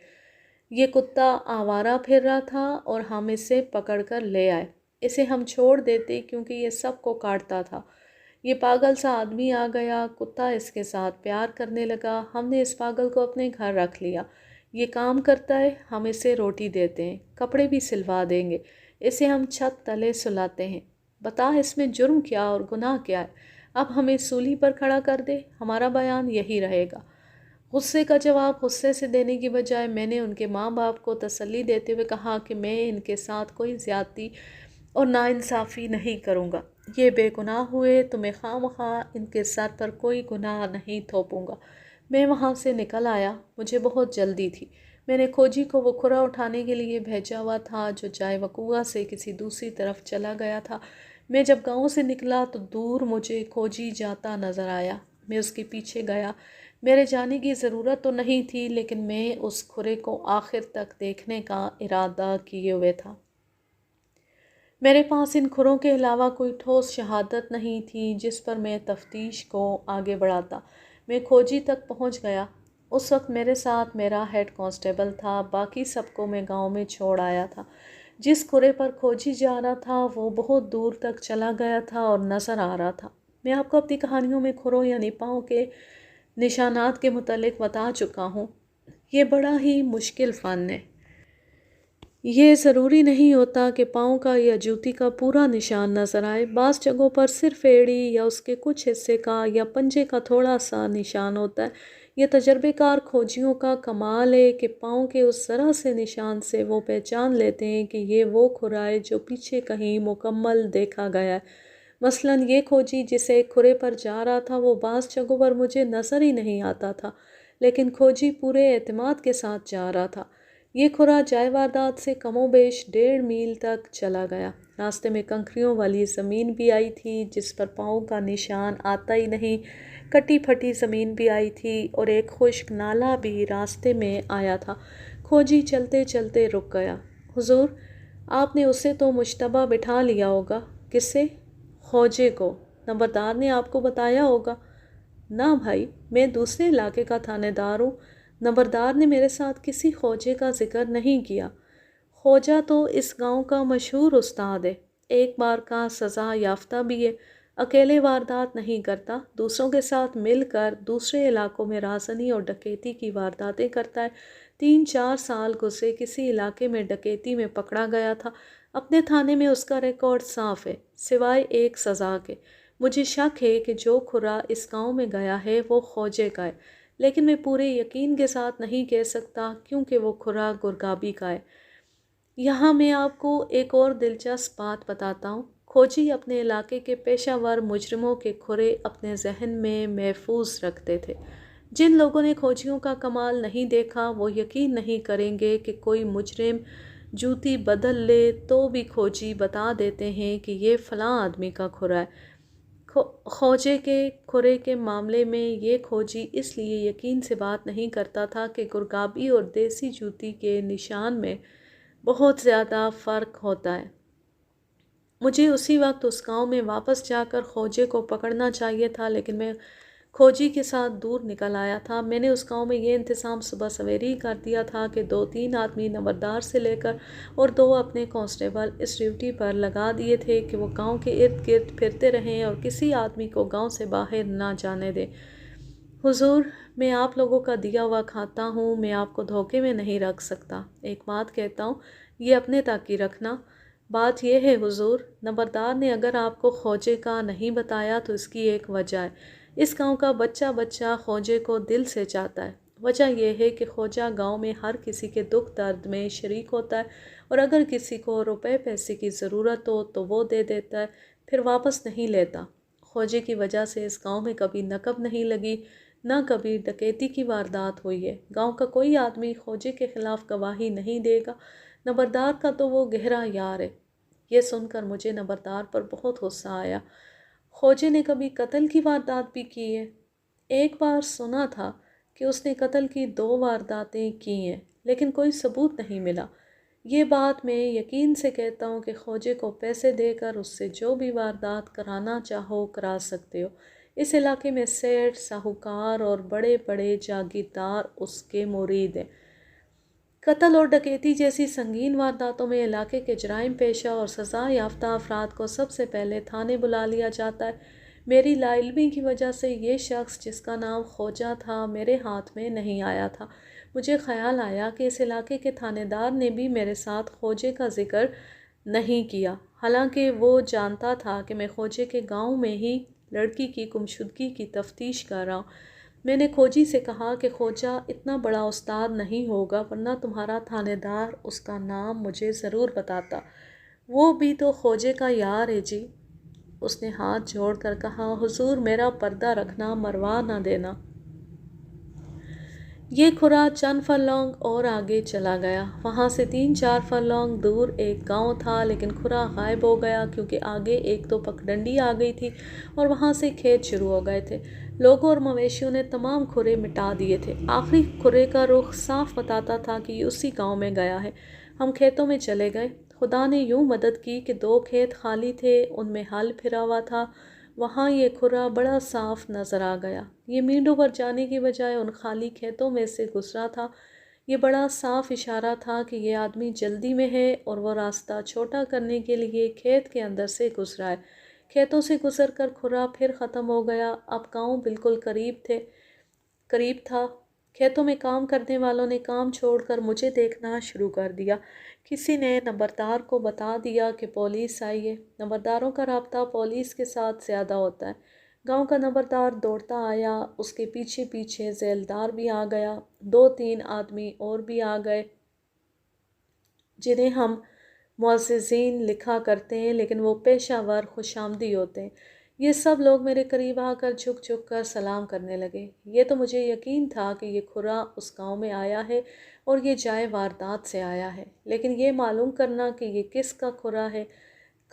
یہ کتا آوارہ پھر رہا تھا اور ہم اسے پکڑ کر لے آئے۔ اسے ہم چھوڑ دیتے کیونکہ یہ سب کو کاٹتا تھا۔ یہ پاگل سا آدمی آ گیا، کتا اس کے ساتھ پیار کرنے لگا۔ ہم نے اس پاگل کو اپنے گھر رکھ لیا۔ یہ کام کرتا ہے، ہم اسے روٹی دیتے ہیں، کپڑے بھی سلوا دیں گے، اسے ہم چھت تلے سلاتے ہیں۔ بتا اس میں جرم کیا اور گناہ کیا ہے؟ اب ہمیں سولی پر کھڑا کر دے، ہمارا بیان یہی رہے گا۔ غصے کا جواب غصے سے دینے کی بجائے میں نے ان کے ماں باپ کو تسلی دیتے ہوئے کہا کہ میں ان کے ساتھ کوئی زیادتی اور ناانصافی نہیں کروں گا۔ یہ بے گناہ ہوئے تو میں خواہ مخواہ ان کے سر پر کوئی گناہ نہیں تھوپوں گا۔ میں وہاں سے نکل آیا، مجھے بہت جلدی تھی۔ میں نے کھوجی کو وہ کھرا اٹھانے کے لیے بھیجا ہوا تھا جو جائے وقوعہ سے کسی دوسری طرف چلا گیا تھا۔ میں جب گاؤں سے نکلا تو دور مجھے کھوجی جاتا نظر آیا۔ میں اس کے پیچھے گیا۔ میرے جانے کی ضرورت تو نہیں تھی، لیکن میں اس کھرے کو آخر تک دیکھنے کا ارادہ کیے ہوئے تھا۔ میرے پاس ان کھروں کے علاوہ کوئی ٹھوس شہادت نہیں تھی جس پر میں تفتیش کو آگے بڑھاتا۔ میں کھوجی تک پہنچ گیا۔ اس وقت میرے ساتھ میرا ہیڈ کانسٹیبل تھا، باقی سب کو میں گاؤں میں چھوڑ آیا تھا۔ جس کھرے پر کھوجی جا رہا تھا وہ بہت دور تک چلا گیا تھا اور نظر آ رہا تھا۔ میں آپ کو اپنی کہانیوں میں کھروں یعنی پاؤں کے نشانات کے متعلق بتا چکا ہوں۔ یہ بڑا ہی مشکل فن ہے۔ یہ ضروری نہیں ہوتا کہ پاؤں کا یا جوتی کا پورا نشان نظر آئے۔ بعض جگہوں پر صرف ایڑی یا اس کے کچھ حصے کا یا پنجے کا تھوڑا سا نشان ہوتا ہے۔ یہ تجربے کار کھوجیوں کا کمال ہے کہ پاؤں کے اس ذرا سے نشان سے وہ پہچان لیتے ہیں کہ یہ وہ کھرا ہے جو پیچھے کہیں مکمل دیکھا گیا ہے۔ مثلاً یہ کھوجی جسے ایک کھرے پر جا رہا تھا وہ بعض جگہوں پر مجھے نظر ہی نہیں آتا تھا، لیکن کھوجی پورے اعتماد کے ساتھ جا رہا تھا۔ یہ کھرا جائے واردات سے کم و بیش 1.5 میل تک چلا گیا۔ راستے میں کنکریوں والی زمین بھی آئی تھی جس پر پاؤں کا نشان آتا ہی نہیں، کٹی پھٹی زمین بھی آئی تھی اور ایک خشک نالا بھی راستے میں آیا تھا۔ کھوجی چلتے چلتے رک گیا۔ حضور، آپ نے اسے تو مشتبہ بٹھا لیا ہوگا۔ کسے؟ خوجے کو۔ نمبردار نے آپ کو بتایا ہوگا۔ نہ بھائی، میں دوسرے علاقے کا تھانے دار ہوں۔ نمبردار نے میرے ساتھ کسی خوجے کا ذکر نہیں کیا۔ خوجہ تو اس گاؤں کا مشہور استاد ہے، ایک بار کا سزا یافتہ بھی ہے، اکیلے واردات نہیں کرتا، دوسروں کے ساتھ مل کر دوسرے علاقوں میں رازنی اور ڈکیتی کی وارداتیں کرتا ہے۔ 3-4 سال گزرے، کسی علاقے میں ڈکیتی میں پکڑا گیا تھا۔ اپنے تھانے میں اس کا ریکارڈ صاف ہے، سوائے ایک سزا کے۔ مجھے شک ہے کہ جو کھرا اس گاؤں میں گیا ہے وہ خوجے کا ہے۔ لیکن میں پورے یقین کے ساتھ نہیں کہہ سکتا کیونکہ وہ کھرا گرگابی کا ہے۔ یہاں میں آپ کو ایک اور دلچسپ بات بتاتا ہوں۔ کھوجی اپنے علاقے کے پیشہ ور مجرموں کے کھرے اپنے ذہن میں محفوظ رکھتے تھے۔ جن لوگوں نے کھوجیوں کا کمال نہیں دیکھا وہ یقین نہیں کریں گے کہ کوئی مجرم جوتی بدل لے تو بھی کھوجی بتا دیتے ہیں کہ یہ فلاں آدمی کا کھرا ہے۔ کھوجے کے کھرے کے معاملے میں یہ کھوجی اس لیے یقین سے بات نہیں کرتا تھا کہ گرگابی اور دیسی جوتی کے نشان میں بہت زیادہ فرق ہوتا ہے۔ مجھے اسی وقت اس گاؤں میں واپس جا کر کھوجے کو پکڑنا چاہیے تھا، لیکن میں کھوجی کے ساتھ دور نکل آیا تھا۔ میں نے اس گاؤں میں یہ انتظام صبح سویرے ہی کر دیا تھا کہ 2-3 آدمی نمبردار سے لے کر اور 2 اپنے کانسٹیبل اس ڈیوٹی پر لگا دیے تھے کہ وہ گاؤں کے ارد گرد پھرتے رہیں اور کسی آدمی کو گاؤں سے باہر نہ جانے دیں۔ حضور، میں آپ لوگوں کا دیا ہوا کھاتا ہوں، میں آپ کو دھوکے میں نہیں رکھ سکتا۔ ایک بات کہتا ہوں، یہ اپنے تک ہی رکھنا۔ بات یہ ہے حضور، نمبردار نے اگر آپ کو کھوجے کا نہیں بتایا تو اس کی ایک وجہ ہے۔ اس گاؤں کا بچہ بچہ کھوجے کو دل سے چاہتا ہے۔ وجہ یہ ہے کہ کھوجا گاؤں میں ہر کسی کے دکھ درد میں شریک ہوتا ہے، اور اگر کسی کو روپے پیسے کی ضرورت ہو تو وہ دے دیتا ہے، پھر واپس نہیں لیتا۔ کھوجے کی وجہ سے اس گاؤں میں کبھی نقب نہیں لگی، نہ کبھی ڈکیتی کی واردات ہوئی ہے۔ گاؤں کا کوئی آدمی کھوجے کے خلاف گواہی نہیں دے گا۔ نمبردار کا تو وہ گہرا یار ہے۔ یہ سن کر مجھے نمبردار پر بہت غصہ آیا۔ کھوجے نے کبھی قتل کی واردات بھی کی ہے؟ ایک بار سنا تھا کہ اس نے قتل کی 2 وارداتیں کی ہیں، لیکن کوئی ثبوت نہیں ملا۔ یہ بات میں یقین سے کہتا ہوں کہ کھوجے کو پیسے دے کر اس سے جو بھی واردات کرانا چاہو کرا سکتے ہو۔ اس علاقے میں سیٹھ، ساہوکار اور بڑے بڑے جاگیردار اس کے مرید ہیں۔ قتل اور ڈکیتی جیسی سنگین وارداتوں میں علاقے کے جرائم پیشہ اور سزا یافتہ افراد کو سب سے پہلے تھانے بلا لیا جاتا ہے۔ میری لا علمی کی وجہ سے یہ شخص جس کا نام کھوجا تھا میرے ہاتھ میں نہیں آیا تھا۔ مجھے خیال آیا کہ اس علاقے کے تھانے دار نے بھی میرے ساتھ کھوجے کا ذکر نہیں کیا، حالانکہ وہ جانتا تھا کہ میں کھوجے کے گاؤں میں ہی لڑکی کی گمشدگی کی تفتیش کر رہا ہوں۔ میں نے کھوجی سے کہا کہ کھوجا اتنا بڑا استاد نہیں ہوگا ورنہ تمہارا تھانے دار اس کا نام مجھے ضرور بتاتا۔ وہ بھی تو کھوجے کا یار ہے جی۔ اس نے ہاتھ جوڑ کر کہا، حضور میرا پردہ رکھنا، مروا نہ دینا۔ یہ کھرا چند فرلانگ اور آگے چلا گیا۔ وہاں سے 3-4 فرلانگ دور ایک گاؤں تھا، لیکن کھرا غائب ہو گیا کیونکہ آگے ایک تو پگڈنڈی آ گئی تھی اور وہاں سے کھیت شروع ہو گئے تھے۔ لوگوں اور مویشیوں نے تمام کھرے مٹا دیے تھے۔ آخری کھرے کا رخ صاف بتاتا تھا کہ یہ اسی گاؤں میں گیا ہے۔ ہم کھیتوں میں چلے گئے۔ خدا نے یوں مدد کی کہ 2 کھیت خالی تھے، ان میں ہل پھرا ہوا تھا۔ وہاں یہ کھرا بڑا صاف نظر آ گیا۔ یہ مینڈوں پر جانے کی بجائے ان خالی کھیتوں میں سے گزرا تھا۔ یہ بڑا صاف اشارہ تھا کہ یہ آدمی جلدی میں ہے اور وہ راستہ چھوٹا کرنے کے لیے کھیت کے اندر سے گزرا ہے۔ کھیتوں سے گزر کر کھرا پھر ختم ہو گیا۔ اب گاؤں بالکل قریب تھا۔ کھیتوں میں کام کرنے والوں نے کام چھوڑ کر مجھے دیکھنا شروع کر دیا۔ کسی نے نمبردار کو بتا دیا کہ پولیس آئی ہے۔ نمبرداروں کا رابطہ پولیس کے ساتھ زیادہ ہوتا ہے۔ گاؤں کا نمبردار دوڑتا آیا، اس کے پیچھے پیچھے ذیلدار بھی آ گیا۔ 2-3 آدمی اور بھی آ گئے جنہیں ہم معززین لکھا کرتے ہیں، لیکن وہ پیشہ ور خوشامدی ہوتے ہیں۔ یہ سب لوگ میرے قریب آ کر جھک جھک کر سلام کرنے لگے۔ یہ تو مجھے یقین تھا کہ یہ کھرا اس گاؤں میں آیا ہے اور یہ جائے واردات سے آیا ہے، لیکن یہ معلوم کرنا کہ یہ کس کا کھرا ہے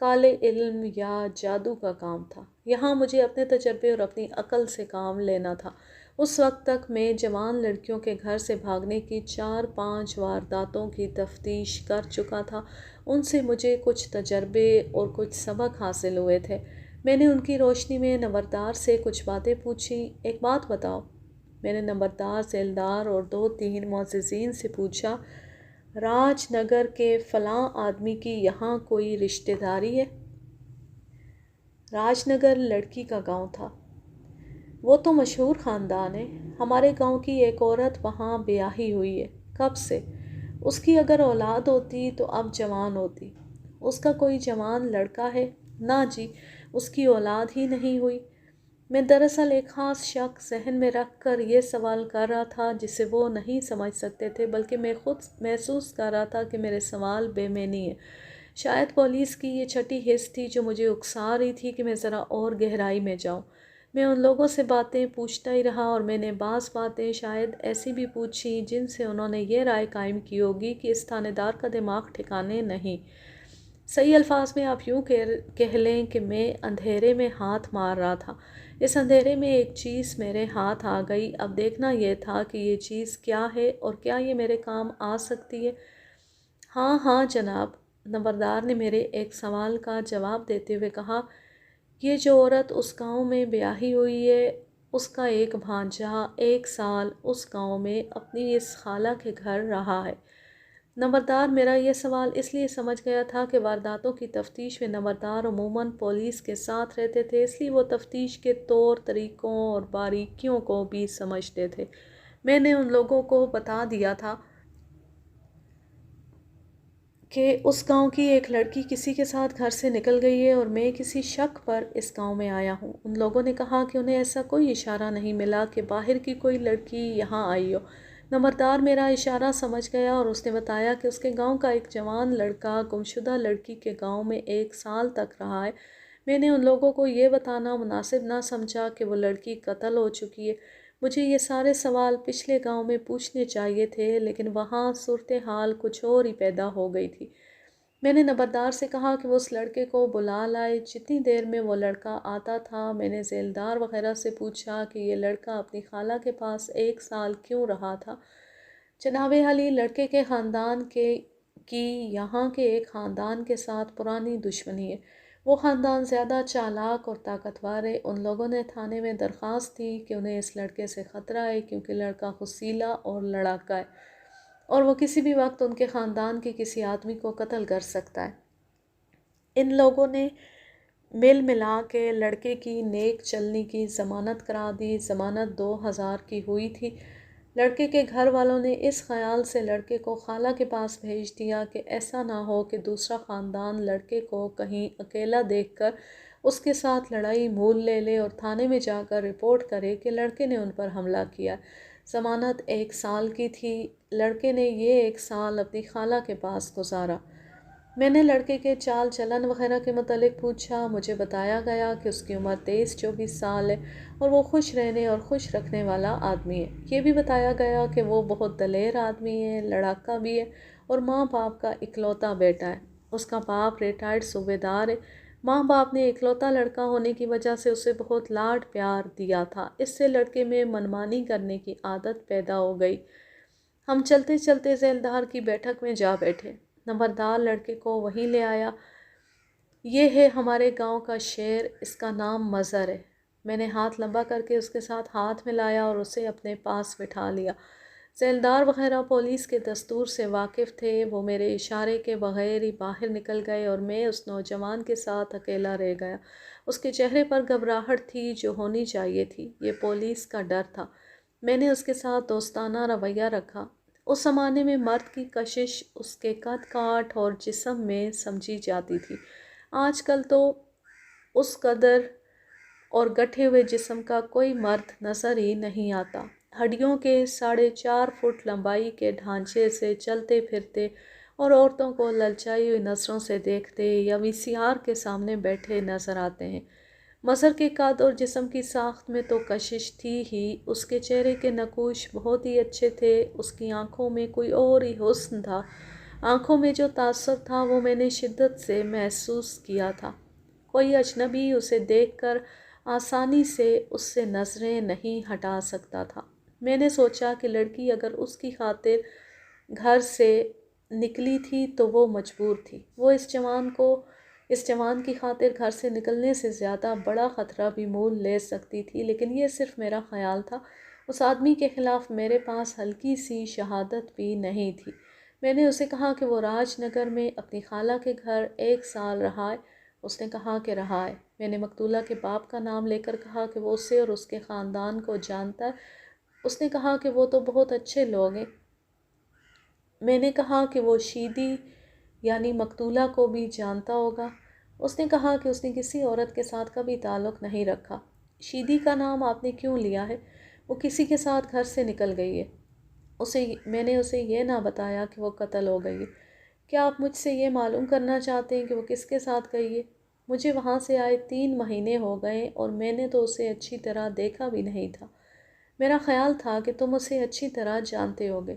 کالے علم یا جادو کا کام تھا۔ یہاں مجھے اپنے تجربے اور اپنی عقل سے کام لینا تھا۔ اس وقت تک میں جوان لڑکیوں کے گھر سے بھاگنے کی 4-5 وارداتوں کی تفتیش کر چکا تھا۔ ان سے مجھے کچھ تجربے اور کچھ سبق حاصل ہوئے تھے۔ میں نے ان کی روشنی میں نمبردار سے کچھ باتیں پوچھی۔ ایک بات بتاؤ، میں نے نمبردار، ذیلدار اور 2-3 معززین سے پوچھا، راج نگر کے فلاں آدمی کی یہاں کوئی رشتہ داری ہے؟ راج نگر لڑکی کا گاؤں تھا۔ وہ تو مشہور خاندان ہے۔ ہمارے گاؤں کی ایک عورت وہاں بیاہی ہوئی ہے۔ کب سے؟ اس کی اگر اولاد ہوتی تو اب جوان ہوتی۔ اس کا کوئی جوان لڑکا ہے؟ نہ جی، اس کی اولاد ہی نہیں ہوئی۔ میں دراصل ایک خاص شخص ذہن میں رکھ کر یہ سوال کر رہا تھا جسے وہ نہیں سمجھ سکتے تھے، بلکہ میں خود محسوس کر رہا تھا کہ میرے سوال بے معنی ہے۔ شاید پولیس کی یہ چھٹی حس تھی جو مجھے اکسا رہی تھی کہ میں ذرا اور گہرائی میں جاؤں۔ میں ان لوگوں سے باتیں پوچھتا ہی رہا اور میں نے بعض باتیں شاید ایسی بھی پوچھی جن سے انہوں نے یہ رائے قائم کی ہوگی کہ اس تھانے دار کا دماغ ٹھکانے نہیں۔ صحیح الفاظ میں آپ یوں کہہ لیں کہ میں اندھیرے میں ہاتھ مار رہا تھا۔ اس اندھیرے میں ایک چیز میرے ہاتھ آ گئی، اب دیکھنا یہ تھا کہ یہ چیز کیا ہے اور کیا یہ میرے کام آ سکتی ہے۔ ہاں ہاں جناب، نمبردار نے میرے ایک سوال کا جواب دیتے ہوئے کہا، یہ جو عورت اس گاؤں میں بیاہی ہوئی ہے، اس کا ایک بھانجا 1 سال اس گاؤں میں اپنی اس خالہ کے گھر رہا ہے۔ نمبردار میرا یہ سوال اس لیے سمجھ گیا تھا کہ وارداتوں کی تفتیش میں نمبردار عموماً پولیس کے ساتھ رہتے تھے، اس لیے وہ تفتیش کے طور طریقوں اور باریکیوں کو بھی سمجھتے تھے۔ میں نے ان لوگوں کو بتا دیا تھا کہ اس گاؤں کی ایک لڑکی کسی کے ساتھ گھر سے نکل گئی ہے اور میں کسی شک پر اس گاؤں میں آیا ہوں۔ ان لوگوں نے کہا کہ انہیں ایسا کوئی اشارہ نہیں ملا کہ باہر کی کوئی لڑکی یہاں آئی ہو۔ نمبردار میرا اشارہ سمجھ گیا اور اس نے بتایا کہ اس کے گاؤں کا ایک جوان لڑکا گمشدہ لڑکی کے گاؤں میں 1 سال تک رہا ہے۔ میں نے ان لوگوں کو یہ بتانا مناسب نہ سمجھا کہ وہ لڑکی قتل ہو چکی ہے۔ مجھے یہ سارے سوال پچھلے گاؤں میں پوچھنے چاہیے تھے، لیکن وہاں صورتحال کچھ اور ہی پیدا ہو گئی تھی۔ میں نے نمبردار سے کہا کہ وہ اس لڑکے کو بلا لائے۔ جتنی دیر میں وہ لڑکا آتا تھا میں نے ذیلدار وغیرہ سے پوچھا کہ یہ لڑکا اپنی خالہ کے پاس 1 سال کیوں رہا تھا۔ جناب عالی، لڑکے کے خاندان کی یہاں کے ایک خاندان کے ساتھ پرانی دشمنی ہے۔ وہ خاندان زیادہ چالاک اور طاقتور ہے۔ ان لوگوں نے تھانے میں درخواست دی کہ انہیں اس لڑکے سے خطرہ ہے کیونکہ لڑکا خصیلہ اور لڑاکا ہے اور وہ کسی بھی وقت ان کے خاندان کے کسی آدمی کو قتل کر سکتا ہے۔ ان لوگوں نے مل ملا کے لڑکے کی نیک چلنی کی ضمانت کرا دی۔ ضمانت 2000 کی ہوئی تھی۔ لڑکے کے گھر والوں نے اس خیال سے لڑکے کو خالہ کے پاس بھیج دیا کہ ایسا نہ ہو کہ دوسرا خاندان لڑکے کو کہیں اکیلا دیکھ کر اس کے ساتھ لڑائی مول لے لے اور تھانے میں جا کر رپورٹ کرے کہ لڑکے نے ان پر حملہ کیا۔ ضمانت 1 سال کی تھی۔ لڑکے نے یہ 1 سال اپنی خالہ کے پاس گزارا۔ میں نے لڑکے کے چال چلن وغیرہ کے متعلق پوچھا۔ مجھے بتایا گیا کہ اس کی عمر 23-24 سال ہے اور وہ خوش رہنے اور خوش رکھنے والا آدمی ہے۔ یہ بھی بتایا گیا کہ وہ بہت دلیر آدمی ہے، لڑاکا بھی ہے اور ماں باپ کا اکلوتا بیٹا ہے۔ اس کا باپ ریٹائرڈ صوبے دار ہے۔ ماں باپ نے اکلوتا لڑکا ہونے کی وجہ سے اسے بہت لاڈ پیار دیا تھا۔ اس سے لڑکے میں منمانی کرنے کی عادت پیدا ہو گئی۔ ہم چلتے چلتے ذیلدار کی بیٹھک میں جا بیٹھے۔ نمبردار لڑکے کو وہیں لے آیا۔ یہ ہے ہمارے گاؤں کا شیر، اس کا نام مظہر ہے۔ میں نے ہاتھ لمبا کر کے اس کے ساتھ ہاتھ ملایا اور اسے اپنے پاس بٹھا لیا۔ ذیلدار وغیرہ پولیس کے دستور سے واقف تھے۔ وہ میرے اشارے کے بغیر ہی باہر نکل گئے اور میں اس نوجوان کے ساتھ اکیلا رہ گیا۔ اس کے چہرے پر گھبراہٹ تھی جو ہونی چاہیے تھی۔ یہ پولیس کا ڈر تھا۔ میں نے اس کے ساتھ دوستانہ رویہ رکھا۔ اس زمانے میں مرد کی کشش اس کے قد کاٹ اور جسم میں سمجھی جاتی تھی۔ آج کل تو اس قدر اور گٹھے ہوئے جسم کا کوئی مرد نظر ہی نہیں آتا۔ ہڈیوں کے 4.5 فٹ لمبائی کے ڈھانچے سے چلتے پھرتے اور عورتوں کو للچائی ہوئی نظروں سے دیکھتے یا VCR کے سامنے بیٹھے نظر آتے ہیں۔ مظہر کے قد اور جسم کی ساخت میں تو کشش تھی ہی، اس کے چہرے کے نقوش بہت ہی اچھے تھے۔ اس کی آنکھوں میں کوئی اور ہی حسن تھا۔ آنکھوں میں جو تاثر تھا وہ میں نے شدت سے محسوس کیا تھا۔ کوئی اجنبی اسے دیکھ کر آسانی سے اس سے نظریں نہیں ہٹا سکتا تھا۔ میں نے سوچا کہ لڑکی اگر اس کی خاطر گھر سے نکلی تھی تو وہ مجبور تھی۔ وہ اس جوان کی خاطر گھر سے نکلنے سے زیادہ بڑا خطرہ بھی مول لے سکتی تھی، لیکن یہ صرف میرا خیال تھا۔ اس آدمی کے خلاف میرے پاس ہلکی سی شہادت بھی نہیں تھی۔ میں نے اسے کہا کہ وہ راج نگر میں اپنی خالہ کے گھر 1 سال رہا ہے۔ اس نے کہا کہ رہا ہے۔ میں نے مقتولہ کے باپ کا نام لے کر کہا کہ وہ اسے اور اس کے خاندان کو جانتا ہے۔ اس نے کہا کہ وہ تو بہت اچھے لوگ ہیں۔ میں نے کہا کہ وہ شیدی یعنی مقتولہ کو بھی جانتا ہوگا۔ اس نے کہا کہ اس نے کسی عورت کے ساتھ کبھی تعلق نہیں رکھا۔ شیدی کا نام آپ نے کیوں لیا ہے؟ وہ کسی کے ساتھ گھر سے نکل گئی ہے۔ میں نے اسے یہ نہ بتایا کہ وہ قتل ہو گئی ہے۔ کیا آپ مجھ سے یہ معلوم کرنا چاہتے ہیں کہ وہ کس کے ساتھ گئی ہے؟ مجھے وہاں سے آئے 3 مہینے ہو گئے اور میں نے تو اسے اچھی طرح دیکھا بھی نہیں تھا۔ میرا خیال تھا کہ تم اسے اچھی طرح جانتے ہوگے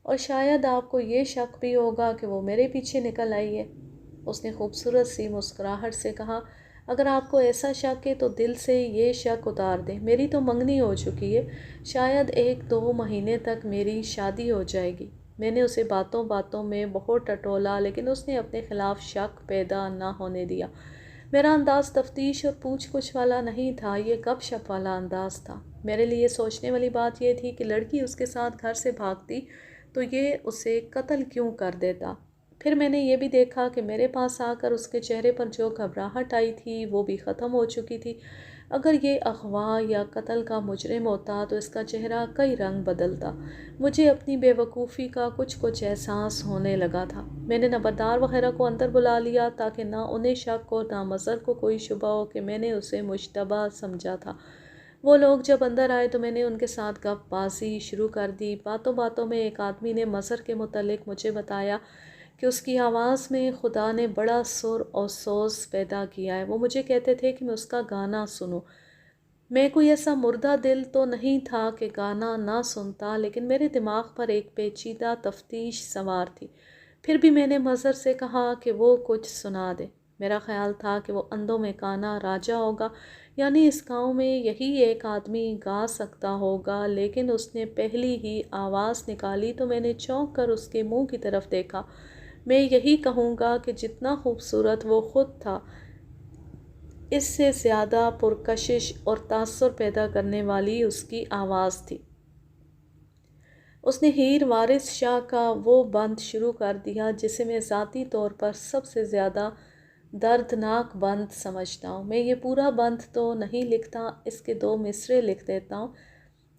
اور شاید آپ کو یہ شک بھی ہوگا کہ وہ میرے پیچھے نکل آئی ہے۔ اس نے خوبصورت سی مسکراہٹ سے کہا، اگر آپ کو ایسا شک ہے تو دل سے یہ شک اتار دیں۔ میری تو منگنی ہو چکی ہے، شاید 1-2 مہینے تک میری شادی ہو جائے گی۔ میں نے اسے باتوں باتوں میں بہت ٹٹولا، لیکن اس نے اپنے خلاف شک پیدا نہ ہونے دیا۔ میرا انداز تفتیش اور پوچھ گچھ والا نہیں تھا، یہ گپ شپ والا انداز تھا۔ میرے لیے سوچنے والی بات یہ تھی کہ لڑکی اس کے ساتھ گھر سے بھاگتی تو یہ اسے قتل کیوں کر دیتا۔ پھر میں نے یہ بھی دیکھا کہ میرے پاس آ کر اس کے چہرے پر جو گھبراہٹ آئی تھی وہ بھی ختم ہو چکی تھی۔ اگر یہ اغوا یا قتل کا مجرم ہوتا تو اس کا چہرہ کئی رنگ بدلتا۔ مجھے اپنی بے وقوفی کا کچھ احساس ہونے لگا تھا۔ میں نے نمبردار وغیرہ کو اندر بلا لیا تاکہ نہ انہیں شک ہو نہ مظہر کو کوئی شبہ ہو کہ میں نے اسے مشتبہ سمجھا تھا۔ وہ لوگ جب اندر آئے تو میں نے ان کے ساتھ گپ بازی شروع کر دی۔ باتوں باتوں میں ایک آدمی نے مظہر کے متعلق مجھے بتایا کہ اس کی آواز میں خدا نے بڑا سر اور سوز پیدا کیا ہے۔ وہ مجھے کہتے تھے کہ میں اس کا گانا سنوں۔ میں کوئی ایسا مردہ دل تو نہیں تھا کہ گانا نہ سنتا، لیکن میرے دماغ پر ایک پیچیدہ تفتیش سوار تھی۔ پھر بھی میں نے مظہر سے کہا کہ وہ کچھ سنا دے۔ میرا خیال تھا کہ وہ اندھوں میں کانا راجہ ہوگا، یعنی اس گاؤں میں یہی ایک آدمی گا سکتا ہوگا، لیکن اس نے پہلی ہی آواز نکالی تو میں نے چونک کر اس کے منہ کی طرف دیکھا۔ میں یہی کہوں گا کہ جتنا خوبصورت وہ خود تھا، اس سے زیادہ پرکشش اور تاثر پیدا کرنے والی اس کی آواز تھی۔ اس نے ہیر وارث شاہ کا وہ بند شروع کر دیا جسے میں ذاتی طور پر سب سے زیادہ دردناک بند سمجھتا ہوں۔ میں یہ پورا بند تو نہیں لکھتا، اس کے 2 مصرعے لکھ دیتا ہوں۔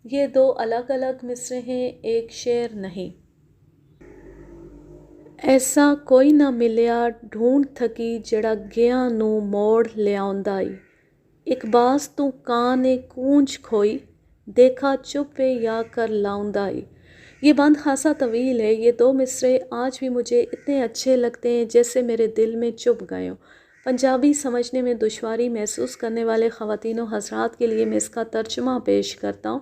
یہ 2 الگ الگ مصرعے ہیں، ایک شعر نہیں۔ ایسا کوئی نہ ملیا ڈھونڈ تھکی جڑا گیا نو موڑ لیاؤندا ای، ایک باز تو کان کونج کھوئی دیکھا چپ یا کر لاؤندا ای۔ یہ بند خاصا طویل ہے۔ یہ 2 مصرعے آج بھی مجھے اتنے اچھے لگتے ہیں جیسے میرے دل میں چپ گئے ہوں۔ پنجابی سمجھنے میں دشواری محسوس کرنے والے خواتین و حضرات کے لیے میں اس کا ترجمہ پیش کرتا ہوں۔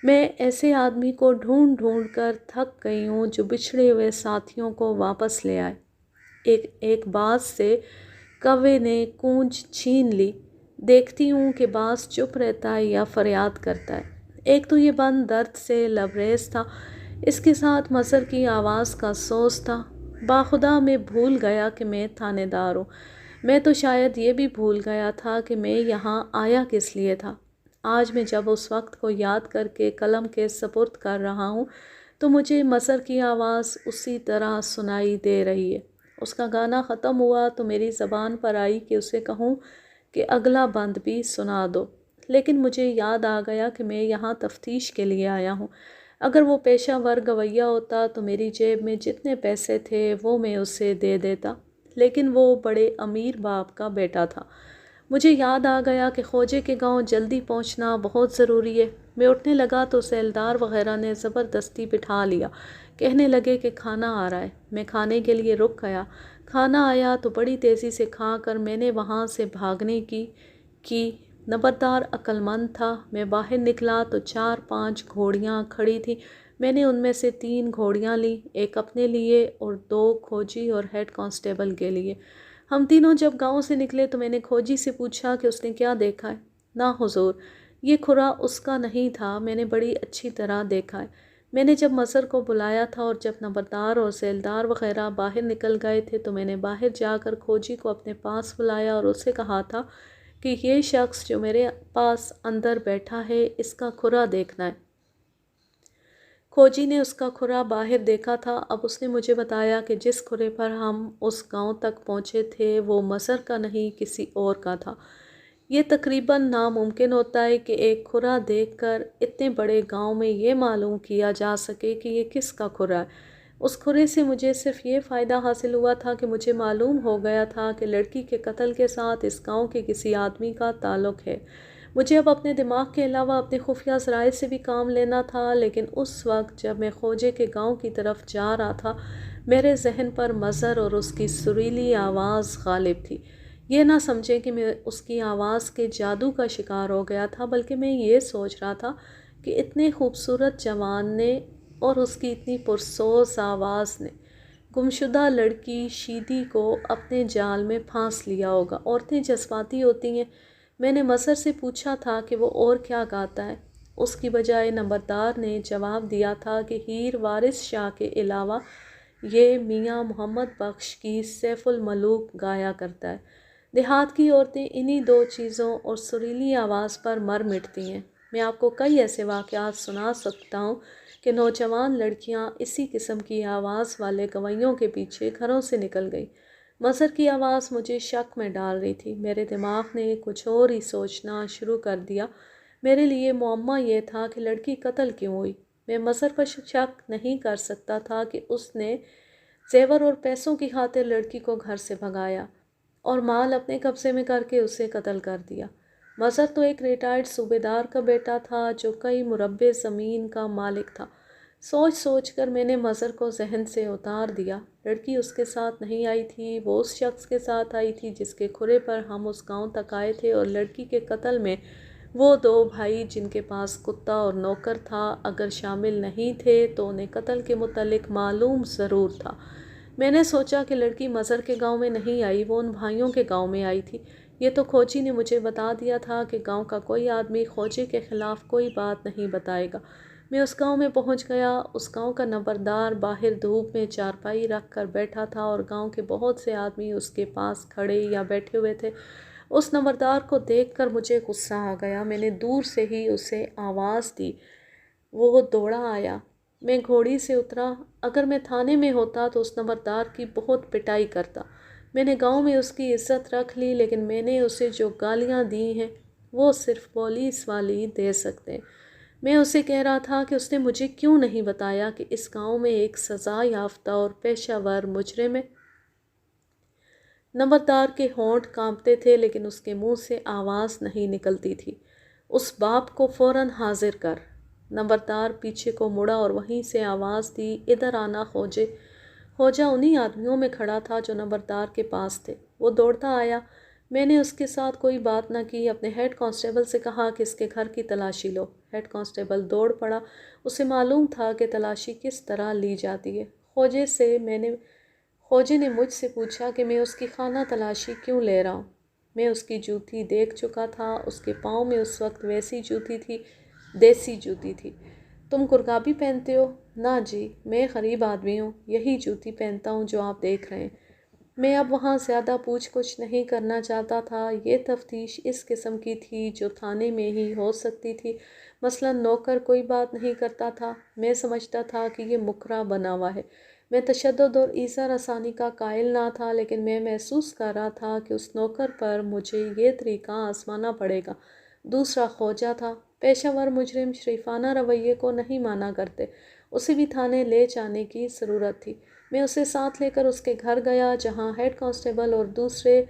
میں ایسے آدمی کو ڈھونڈ ڈھونڈ کر تھک گئی ہوں جو بچھڑے ہوئے ساتھیوں کو واپس لے آئے۔ ایک باز سے کوے نے کونج چھین لی، دیکھتی ہوں کہ باز چپ رہتا ہے یا فریاد کرتا ہے۔ ایک تو یہ بند درد سے لبریز تھا، اس کے ساتھ مظہر کی آواز کا سوز تھا۔ باخدا میں بھول گیا کہ میں تھانے دار ہوں۔ میں تو شاید یہ بھی بھول گیا تھا کہ میں یہاں آیا کس لیے تھا۔ آج میں جب اس وقت کو یاد کر کے قلم کے سپرد کر رہا ہوں تو مجھے مظہر کی آواز اسی طرح سنائی دے رہی ہے۔ اس کا گانا ختم ہوا تو میری زبان پر آئی کہ اسے کہوں کہ اگلا بند بھی سنا دو، لیکن مجھے یاد آ گیا کہ میں یہاں تفتیش کے لیے آیا ہوں۔ اگر وہ پیشہ ور گویہ ہوتا تو میری جیب میں جتنے پیسے تھے وہ میں اسے دے دیتا، لیکن وہ بڑے امیر باپ کا بیٹا تھا۔ مجھے یاد آ گیا کہ خوجے کے گاؤں جلدی پہنچنا بہت ضروری ہے۔ میں اٹھنے لگا تو سیلدار وغیرہ نے زبردستی بٹھا لیا، کہنے لگے کہ کھانا آ رہا ہے۔ میں کھانے کے لیے رک گیا۔ کھانا آیا تو بڑی تیزی سے کھا کر میں نے وہاں سے بھاگنے کی نمبردار عقل مند تھا۔ میں باہر نکلا تو 4-5 گھوڑیاں کھڑی تھیں۔ میں نے ان میں سے 3 گھوڑیاں لیں، ایک اپنے لیے اور 2 کھوجی اور ہیڈ کانسٹیبل کے لیے۔ ہم تینوں جب گاؤں سے نکلے تو میں نے کھوجی سے پوچھا کہ اس نے کیا دیکھا ہے۔ نا حضور، یہ کھرا اس کا نہیں تھا، میں نے بڑی اچھی طرح دیکھا ہے۔ میں نے جب مظہر کو بلایا تھا اور جب نمبردار اور سیلدار وغیرہ باہر نکل گئے تھے تو میں نے باہر جا کر کھوجی کو اپنے پاس بلایا اور اسے کہا تھا کہ یہ شخص جو میرے پاس اندر بیٹھا ہے اس کا کھرا دیکھنا ہے۔ کھوجی نے اس کا کھرا باہر دیکھا تھا۔ اب اس نے مجھے بتایا کہ جس کھرے پر ہم اس گاؤں تک پہنچے تھے وہ مظہر کا نہیں کسی اور کا تھا۔ یہ تقریباً ناممکن ہوتا ہے کہ ایک کھرا دیکھ کر اتنے بڑے گاؤں میں یہ معلوم کیا جا سکے کہ یہ کس کا کھرا ہے۔ اس کھرے سے مجھے صرف یہ فائدہ حاصل ہوا تھا کہ مجھے معلوم ہو گیا تھا کہ لڑکی کے قتل کے ساتھ اس گاؤں کے کسی آدمی کا تعلق ہے۔ مجھے اب اپنے دماغ کے علاوہ اپنے خفیہ ذرائع سے بھی کام لینا تھا، لیکن اس وقت جب میں خوجے کے گاؤں کی طرف جا رہا تھا میرے ذہن پر مظہر اور اس کی سریلی آواز غالب تھی۔ یہ نہ سمجھیں کہ میں اس کی آواز کے جادو کا شکار ہو گیا تھا، بلکہ میں یہ سوچ رہا تھا کہ اتنے خوبصورت جوان نے اور اس کی اتنی پرسوز آواز نے گمشدہ لڑکی شیدی کو اپنے جال میں پھانس لیا ہوگا۔ عورتیں جذباتی ہوتی ہیں۔ میں نے مظہر سے پوچھا تھا کہ وہ اور کیا گاتا ہے۔ اس کی بجائے نمبردار نے جواب دیا تھا کہ ہیر وارث شاہ کے علاوہ یہ میاں محمد بخش کی سیف الملوک گایا کرتا ہے۔ دیہات کی عورتیں انہی دو چیزوں اور سریلی آواز پر مر مٹتی ہیں۔ میں آپ کو کئی ایسے واقعات سنا سکتا ہوں کہ نوجوان لڑکیاں اسی قسم کی آواز والے گویوں کے پیچھے گھروں سے نکل گئیں۔ مظہر کی آواز مجھے شک میں ڈال رہی تھی۔ میرے دماغ نے کچھ اور ہی سوچنا شروع کر دیا۔ میرے لیے معمہ یہ تھا کہ لڑکی قتل کیوں ہوئی۔ میں مظہر پر شک نہیں کر سکتا تھا کہ اس نے زیور اور پیسوں کی خاطر لڑکی کو گھر سے بھگایا اور مال اپنے قبضے میں کر کے اسے قتل کر دیا۔ مظہر تو ایک ریٹائرڈ صوبیدار کا بیٹا تھا جو کئی مربع زمین کا مالک تھا۔ سوچ سوچ کر میں نے مظہر کو ذہن سے اتار دیا۔ لڑکی اس کے ساتھ نہیں آئی تھی، وہ اس شخص کے ساتھ آئی تھی جس کے کھرے پر ہم اس گاؤں تک آئے تھے، اور لڑکی کے قتل میں وہ دو بھائی جن کے پاس کتا اور نوکر تھا اگر شامل نہیں تھے تو انہیں قتل کے متعلق معلوم ضرور تھا۔ میں نے سوچا کہ لڑکی مظہر کے گاؤں میں نہیں آئی، وہ ان بھائیوں کے گاؤں میں آئی تھی۔ یہ تو کھوجی نے مجھے بتا دیا تھا کہ گاؤں کا کوئی آدمی خوجے کے خلاف کوئی بات نہیں بتائے گا۔ میں اس گاؤں میں پہنچ گیا۔ اس گاؤں کا نمبردار باہر دھوپ میں چارپائی رکھ کر بیٹھا تھا اور گاؤں کے بہت سے آدمی اس کے پاس کھڑے یا بیٹھے ہوئے تھے۔ اس نمبردار کو دیکھ کر مجھے غصہ آ گیا۔ میں نے دور سے ہی اسے آواز دی۔ وہ دوڑا آیا۔ میں گھوڑی سے اترا۔ اگر میں تھانے میں ہوتا تو اس نمبردار کی بہت پٹائی کرتا۔ میں نے گاؤں میں اس کی عزت رکھ لی، لیکن میں نے اسے جو گالیاں دی ہیں وہ صرف پولیس والی دے سکتے ہیں۔ میں اسے کہہ رہا تھا کہ اس نے مجھے کیوں نہیں بتایا کہ اس گاؤں میں ایک سزا یافتہ اور پیشہ ور مجرم ہے۔ نمبردار کے ہونٹ کانپتے تھے لیکن اس کے منہ سے آواز نہیں نکلتی تھی۔ اس باپ کو فوراً حاضر کر۔ نمبردار پیچھے کو مڑا اور وہیں سے آواز دی، ادھر آنا خوجے۔ خوجہ انہی آدمیوں میں کھڑا تھا جو نمبردار کے پاس تھے۔ وہ دوڑتا آیا۔ میں نے اس کے ساتھ کوئی بات نہ کی، اپنے ہیڈ کانسٹیبل سے کہا کہ اس کے گھر کی تلاشی لو۔ ہیڈ کانسٹیبل دوڑ پڑا۔ اسے معلوم تھا کہ تلاشی کس طرح لی جاتی ہے۔ خوجے نے مجھ سے پوچھا کہ میں اس کی خانہ تلاشی کیوں لے رہا ہوں۔ میں اس کی جوتی دیکھ چکا تھا۔ اس کے پاؤں میں اس وقت ویسی جوتی تھی، دیسی جوتی تھی۔ تم کرکابی پہنتے ہو؟ نہ جی، میں غریب آدمی ہوں، یہی جوتی پہنتا ہوں جو آپ دیکھ رہے ہیں۔ میں اب وہاں زیادہ پوچھ گچھ نہیں کرنا چاہتا تھا۔ یہ تفتیش اس قسم کی تھی جو تھانے میں ہی ہو سکتی تھی۔ مثلاً نوکر کوئی بات نہیں کرتا تھا۔ میں سمجھتا تھا کہ یہ مکرہ بنا ہوا ہے۔ میں تشدد اور ایذا رسانی کا قائل نہ تھا، لیکن میں محسوس کر رہا تھا کہ اس نوکر پر مجھے یہ طریقہ آزمانا پڑے گا۔ دوسرا خوجہ تھا۔ پیشہ ور مجرم شریفانہ رویے کو نہیں مانا کرتے۔ اسے بھی تھانے لے جانے کی ضرورت تھی۔ میں اسے ساتھ لے کر اس کے گھر گیا جہاں ہیڈ کانسٹیبل اور دوسرے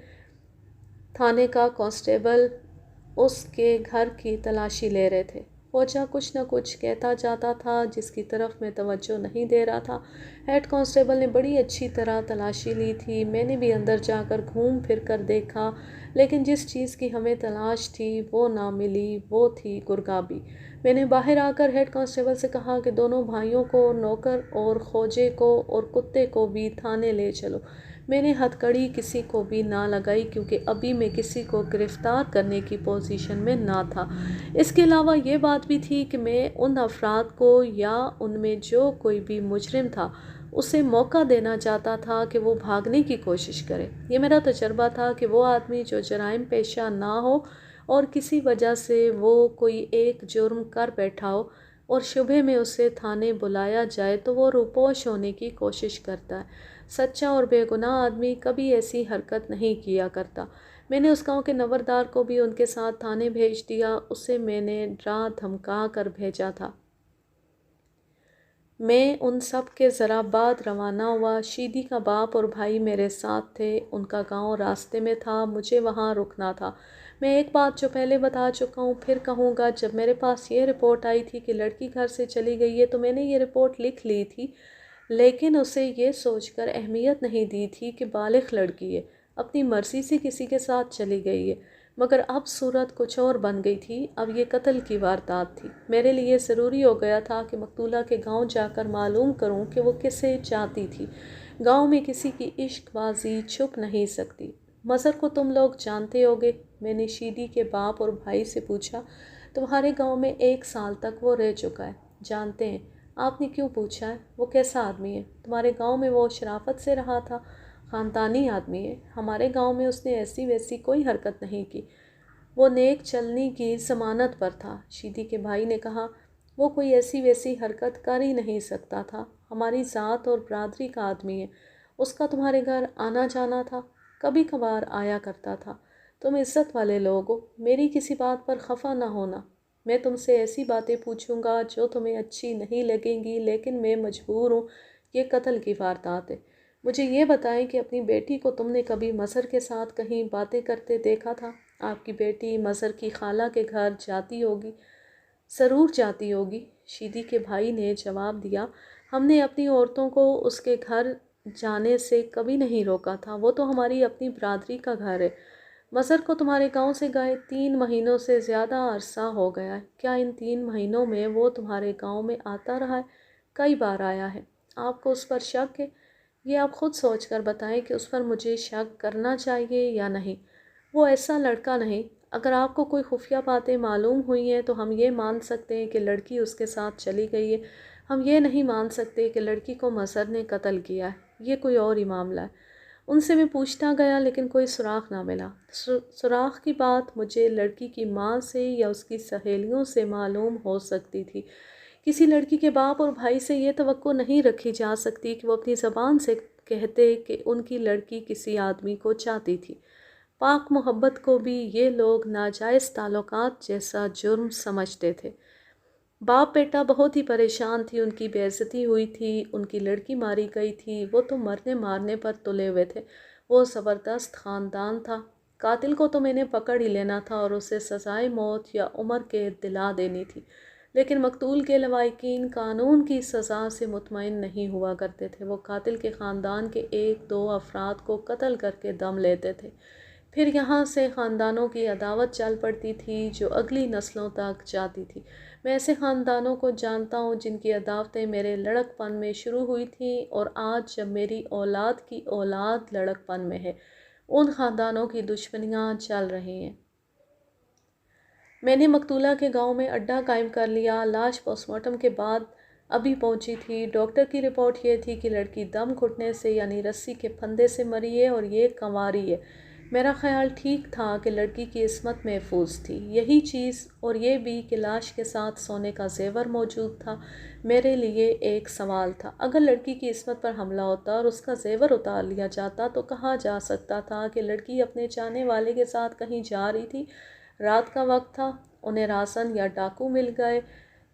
تھانے کا کانسٹیبل اس کے گھر کی تلاشی لے رہے تھے۔ خوجہ کچھ نہ کچھ کہتا جاتا تھا جس کی طرف میں توجہ نہیں دے رہا تھا۔ ہیڈ کانسٹیبل نے بڑی اچھی طرح تلاشی لی تھی۔ میں نے بھی اندر جا کر گھوم پھر کر دیکھا، لیکن جس چیز کی ہمیں تلاش تھی وہ نہ ملی، وہ تھی کرکابی۔ میں نے باہر آ کر ہیڈ کانسٹیبل سے کہا کہ دونوں بھائیوں کو، نوکر اور خوجے کو اور کتے کو بھی تھانے لے چلو۔ میں نے ہتھکڑی کسی کو بھی نہ لگائی کیونکہ ابھی میں کسی کو گرفتار کرنے کی پوزیشن میں نہ تھا۔ اس کے علاوہ یہ بات بھی تھی کہ میں ان افراد کو یا ان میں جو کوئی بھی مجرم تھا اسے موقع دینا چاہتا تھا کہ وہ بھاگنے کی کوشش کرے۔ یہ میرا تجربہ تھا کہ وہ آدمی جو جرائم پیشہ نہ ہو اور کسی وجہ سے وہ کوئی ایک جرم کر بیٹھا ہو اور شبہ میں اسے تھانے بلایا جائے تو وہ روپوش ہونے کی کوشش کرتا ہے۔ سچا اور بے گناہ آدمی کبھی ایسی حرکت نہیں کیا کرتا۔ میں نے اس گاؤں کے نمبردار کو بھی ان کے ساتھ تھانے بھیج دیا۔ اسے میں نے ڈرا دھمکا کر بھیجا تھا۔ میں ان سب کے ذرا بعد روانہ ہوا۔ شیدی کا باپ اور بھائی میرے ساتھ تھے۔ ان کا گاؤں راستے میں تھا، مجھے وہاں رکنا تھا۔ میں ایک بات جو پہلے بتا چکا ہوں پھر کہوں گا، جب میرے پاس یہ رپورٹ آئی تھی کہ لڑکی گھر سے چلی گئی ہے تو میں نے یہ رپورٹ لکھ لی تھی، لیکن اسے یہ سوچ کر اہمیت نہیں دی تھی کہ بالغ لڑکی ہے، اپنی مرضی سے کسی کے ساتھ چلی گئی ہے۔ مگر اب صورت کچھ اور بن گئی تھی، اب یہ قتل کی واردات تھی۔ میرے لیے ضروری ہو گیا تھا کہ مقتولہ کے گاؤں جا کر معلوم کروں کہ وہ کسے چاہتی تھی۔ گاؤں میں کسی کی عشق بازی چھپ نہیں سکتی۔ مظہر کو تم لوگ جانتے ہوگے؟ میں نے شیدی کے باپ اور بھائی سے پوچھا۔ تمہارے گاؤں میں 1 سال تک وہ رہ چکا ہے۔ جانتے ہیں؟ آپ نے کیوں پوچھا ہے؟ وہ کیسا آدمی ہے؟ تمہارے گاؤں میں وہ شرافت سے رہا تھا، خاندانی آدمی ہے۔ ہمارے گاؤں میں اس نے ایسی ویسی کوئی حرکت نہیں کی، وہ نیک چلنی کی ضمانت پر تھا۔ شیدی کے بھائی نے کہا، وہ کوئی ایسی ویسی حرکت کر ہی نہیں سکتا تھا، ہماری ذات اور برادری کا آدمی ہے۔ اس کا تمہارے گھر آنا جانا تھا؟ کبھی کبھار آیا کرتا تھا۔ تم عزت والے لوگ ہو، میری کسی بات پر خفا نہ ہونا۔ میں تم سے ایسی باتیں پوچھوں گا جو تمہیں اچھی نہیں لگیں گی، لیکن میں مجبور ہوں، یہ قتل کی واردات ہے۔ مجھے یہ بتائیں کہ اپنی بیٹی کو تم نے کبھی مظہر کے ساتھ کہیں باتیں کرتے دیکھا تھا؟ آپ کی بیٹی مظہر کی خالہ کے گھر جاتی ہوگی؟ ضرور جاتی ہوگی، شیدی کے بھائی نے جواب دیا۔ ہم نے اپنی عورتوں کو اس کے گھر جانے سے کبھی نہیں روکا تھا، وہ تو ہماری اپنی برادری کا گھر ہے۔ مظہر کو تمہارے گاؤں سے گئے 3 مہینوں سے زیادہ عرصہ ہو گیا ہے۔ کیا ان 3 مہینوں میں وہ تمہارے گاؤں میں آتا رہا ہے؟ کئی بار آیا ہے۔ آپ کو اس پر شک ہے؟ یہ آپ خود سوچ کر بتائیں کہ اس پر مجھے شک کرنا چاہیے یا نہیں۔ وہ ایسا لڑکا نہیں۔ اگر آپ کو کوئی خفیہ باتیں معلوم ہوئی ہیں تو ہم یہ مان سکتے ہیں کہ لڑکی اس کے ساتھ چلی گئی ہے، ہم یہ نہیں مان سکتے کہ لڑکی کو مظہر نے قتل کیا ہے۔ یہ کوئی اور ہی معاملہ ہے۔ ان سے میں پوچھتا گیا لیکن کوئی سراغ نہ ملا۔ سراغ کی بات مجھے لڑکی کی ماں سے یا اس کی سہیلیوں سے معلوم ہو سکتی تھی۔ کسی لڑکی کے باپ اور بھائی سے یہ توقع نہیں رکھی جا سکتی کہ وہ اپنی زبان سے کہتے کہ ان کی لڑکی کسی آدمی کو چاہتی تھی۔ پاک محبت کو بھی یہ لوگ ناجائز تعلقات جیسا جرم سمجھتے تھے۔ باپ بیٹا بہت ہی پریشان تھی، ان کی بے عزتی ہوئی تھی، ان کی لڑکی ماری گئی تھی، وہ تو مرنے مارنے پر تلے ہوئے تھے۔ وہ زبردست خاندان تھا۔ قاتل کو تو میں نے پکڑ ہی لینا تھا اور اسے سزائے موت یا عمر قید دلا دینی تھی، لیکن مقتول کے لواحقین قانون کی سزا سے مطمئن نہیں ہوا کرتے تھے۔ وہ قاتل کے خاندان کے 1-2 افراد کو قتل کر کے دم لیتے تھے، پھر یہاں سے خاندانوں کی عداوت چل پڑتی تھی جو اگلی نسلوں تک جاتی تھی۔ میں ایسے خاندانوں کو جانتا ہوں جن کی عداوتیں میرے لڑک پن میں شروع ہوئی تھیں اور آج جب میری اولاد کی اولاد لڑک پن میں ہے، ان خاندانوں کی دشمنیاں چل رہی ہیں۔ میں نے مقتولہ کے گاؤں میں اڈہ قائم کر لیا۔ لاش پوسٹ مارٹم کے بعد ابھی پہنچی تھی۔ ڈاکٹر کی رپورٹ یہ تھی کہ لڑکی دم گھٹنے سے یعنی رسی کے پھندے سے مری ہے اور یہ کنواری ہے۔ میرا خیال ٹھیک تھا کہ لڑکی کی عصمت محفوظ تھی۔ یہی چیز اور یہ بھی کہ لاش کے ساتھ سونے کا زیور موجود تھا۔ میرے لیے ایک سوال تھا، اگر لڑکی کی عصمت پر حملہ ہوتا اور اس کا زیور اتار لیا جاتا تو کہا جا سکتا تھا کہ لڑکی اپنے چاہنے والے کے ساتھ کہیں جا رہی تھی، رات کا وقت تھا، انہیں رازن یا ڈاکو مل گئے۔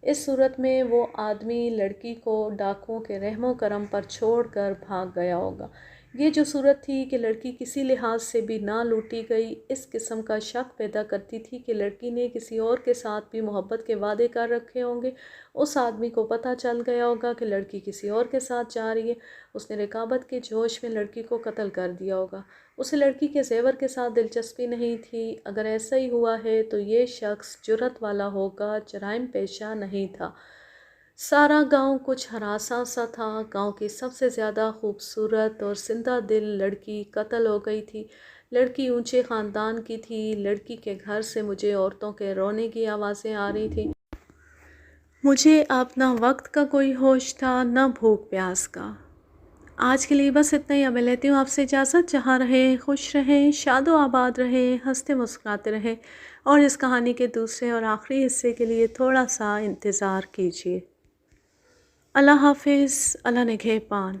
اس صورت میں وہ آدمی لڑکی کو ڈاکوؤں کے رحم و کرم پر چھوڑ کر بھاگ گیا ہوگا۔ یہ جو صورت تھی کہ لڑکی کسی لحاظ سے بھی نہ لوٹی گئی، اس قسم کا شک پیدا کرتی تھی کہ لڑکی نے کسی اور کے ساتھ بھی محبت کے وعدے کر رکھے ہوں گے۔ اس آدمی کو پتہ چل گیا ہوگا کہ لڑکی کسی اور کے ساتھ جا رہی ہے، اس نے رقابت کے جوش میں لڑکی کو قتل کر دیا ہوگا۔ اسے لڑکی کے زیور کے ساتھ دلچسپی نہیں تھی۔ اگر ایسا ہی ہوا ہے تو یہ شخص جرأت والا ہوگا، جرائم پیشہ نہیں تھا۔ سارا گاؤں کچھ ہراساں سا تھا۔ گاؤں کی سب سے زیادہ خوبصورت اور زندہ دل لڑکی قتل ہو گئی تھی۔ لڑکی اونچے خاندان کی تھی۔ لڑکی کے گھر سے مجھے عورتوں کے رونے کی آوازیں آ رہی تھیں۔ مجھے اب نہ وقت کا کوئی ہوش تھا نہ بھوک پیاس کا۔ آج کے لیے بس اتنا ہی۔ اب میں لیتی ہوں آپ سے اجازت۔ جہاں رہیں خوش رہیں، شاد و آباد رہیں، ہنستے مسکراتے رہیں، اور اس کہانی کے دوسرے اور آخری حصے کے لیے تھوڑا سا انتظار کیجیے۔ اللہ حافظ، اللہ نگہبان۔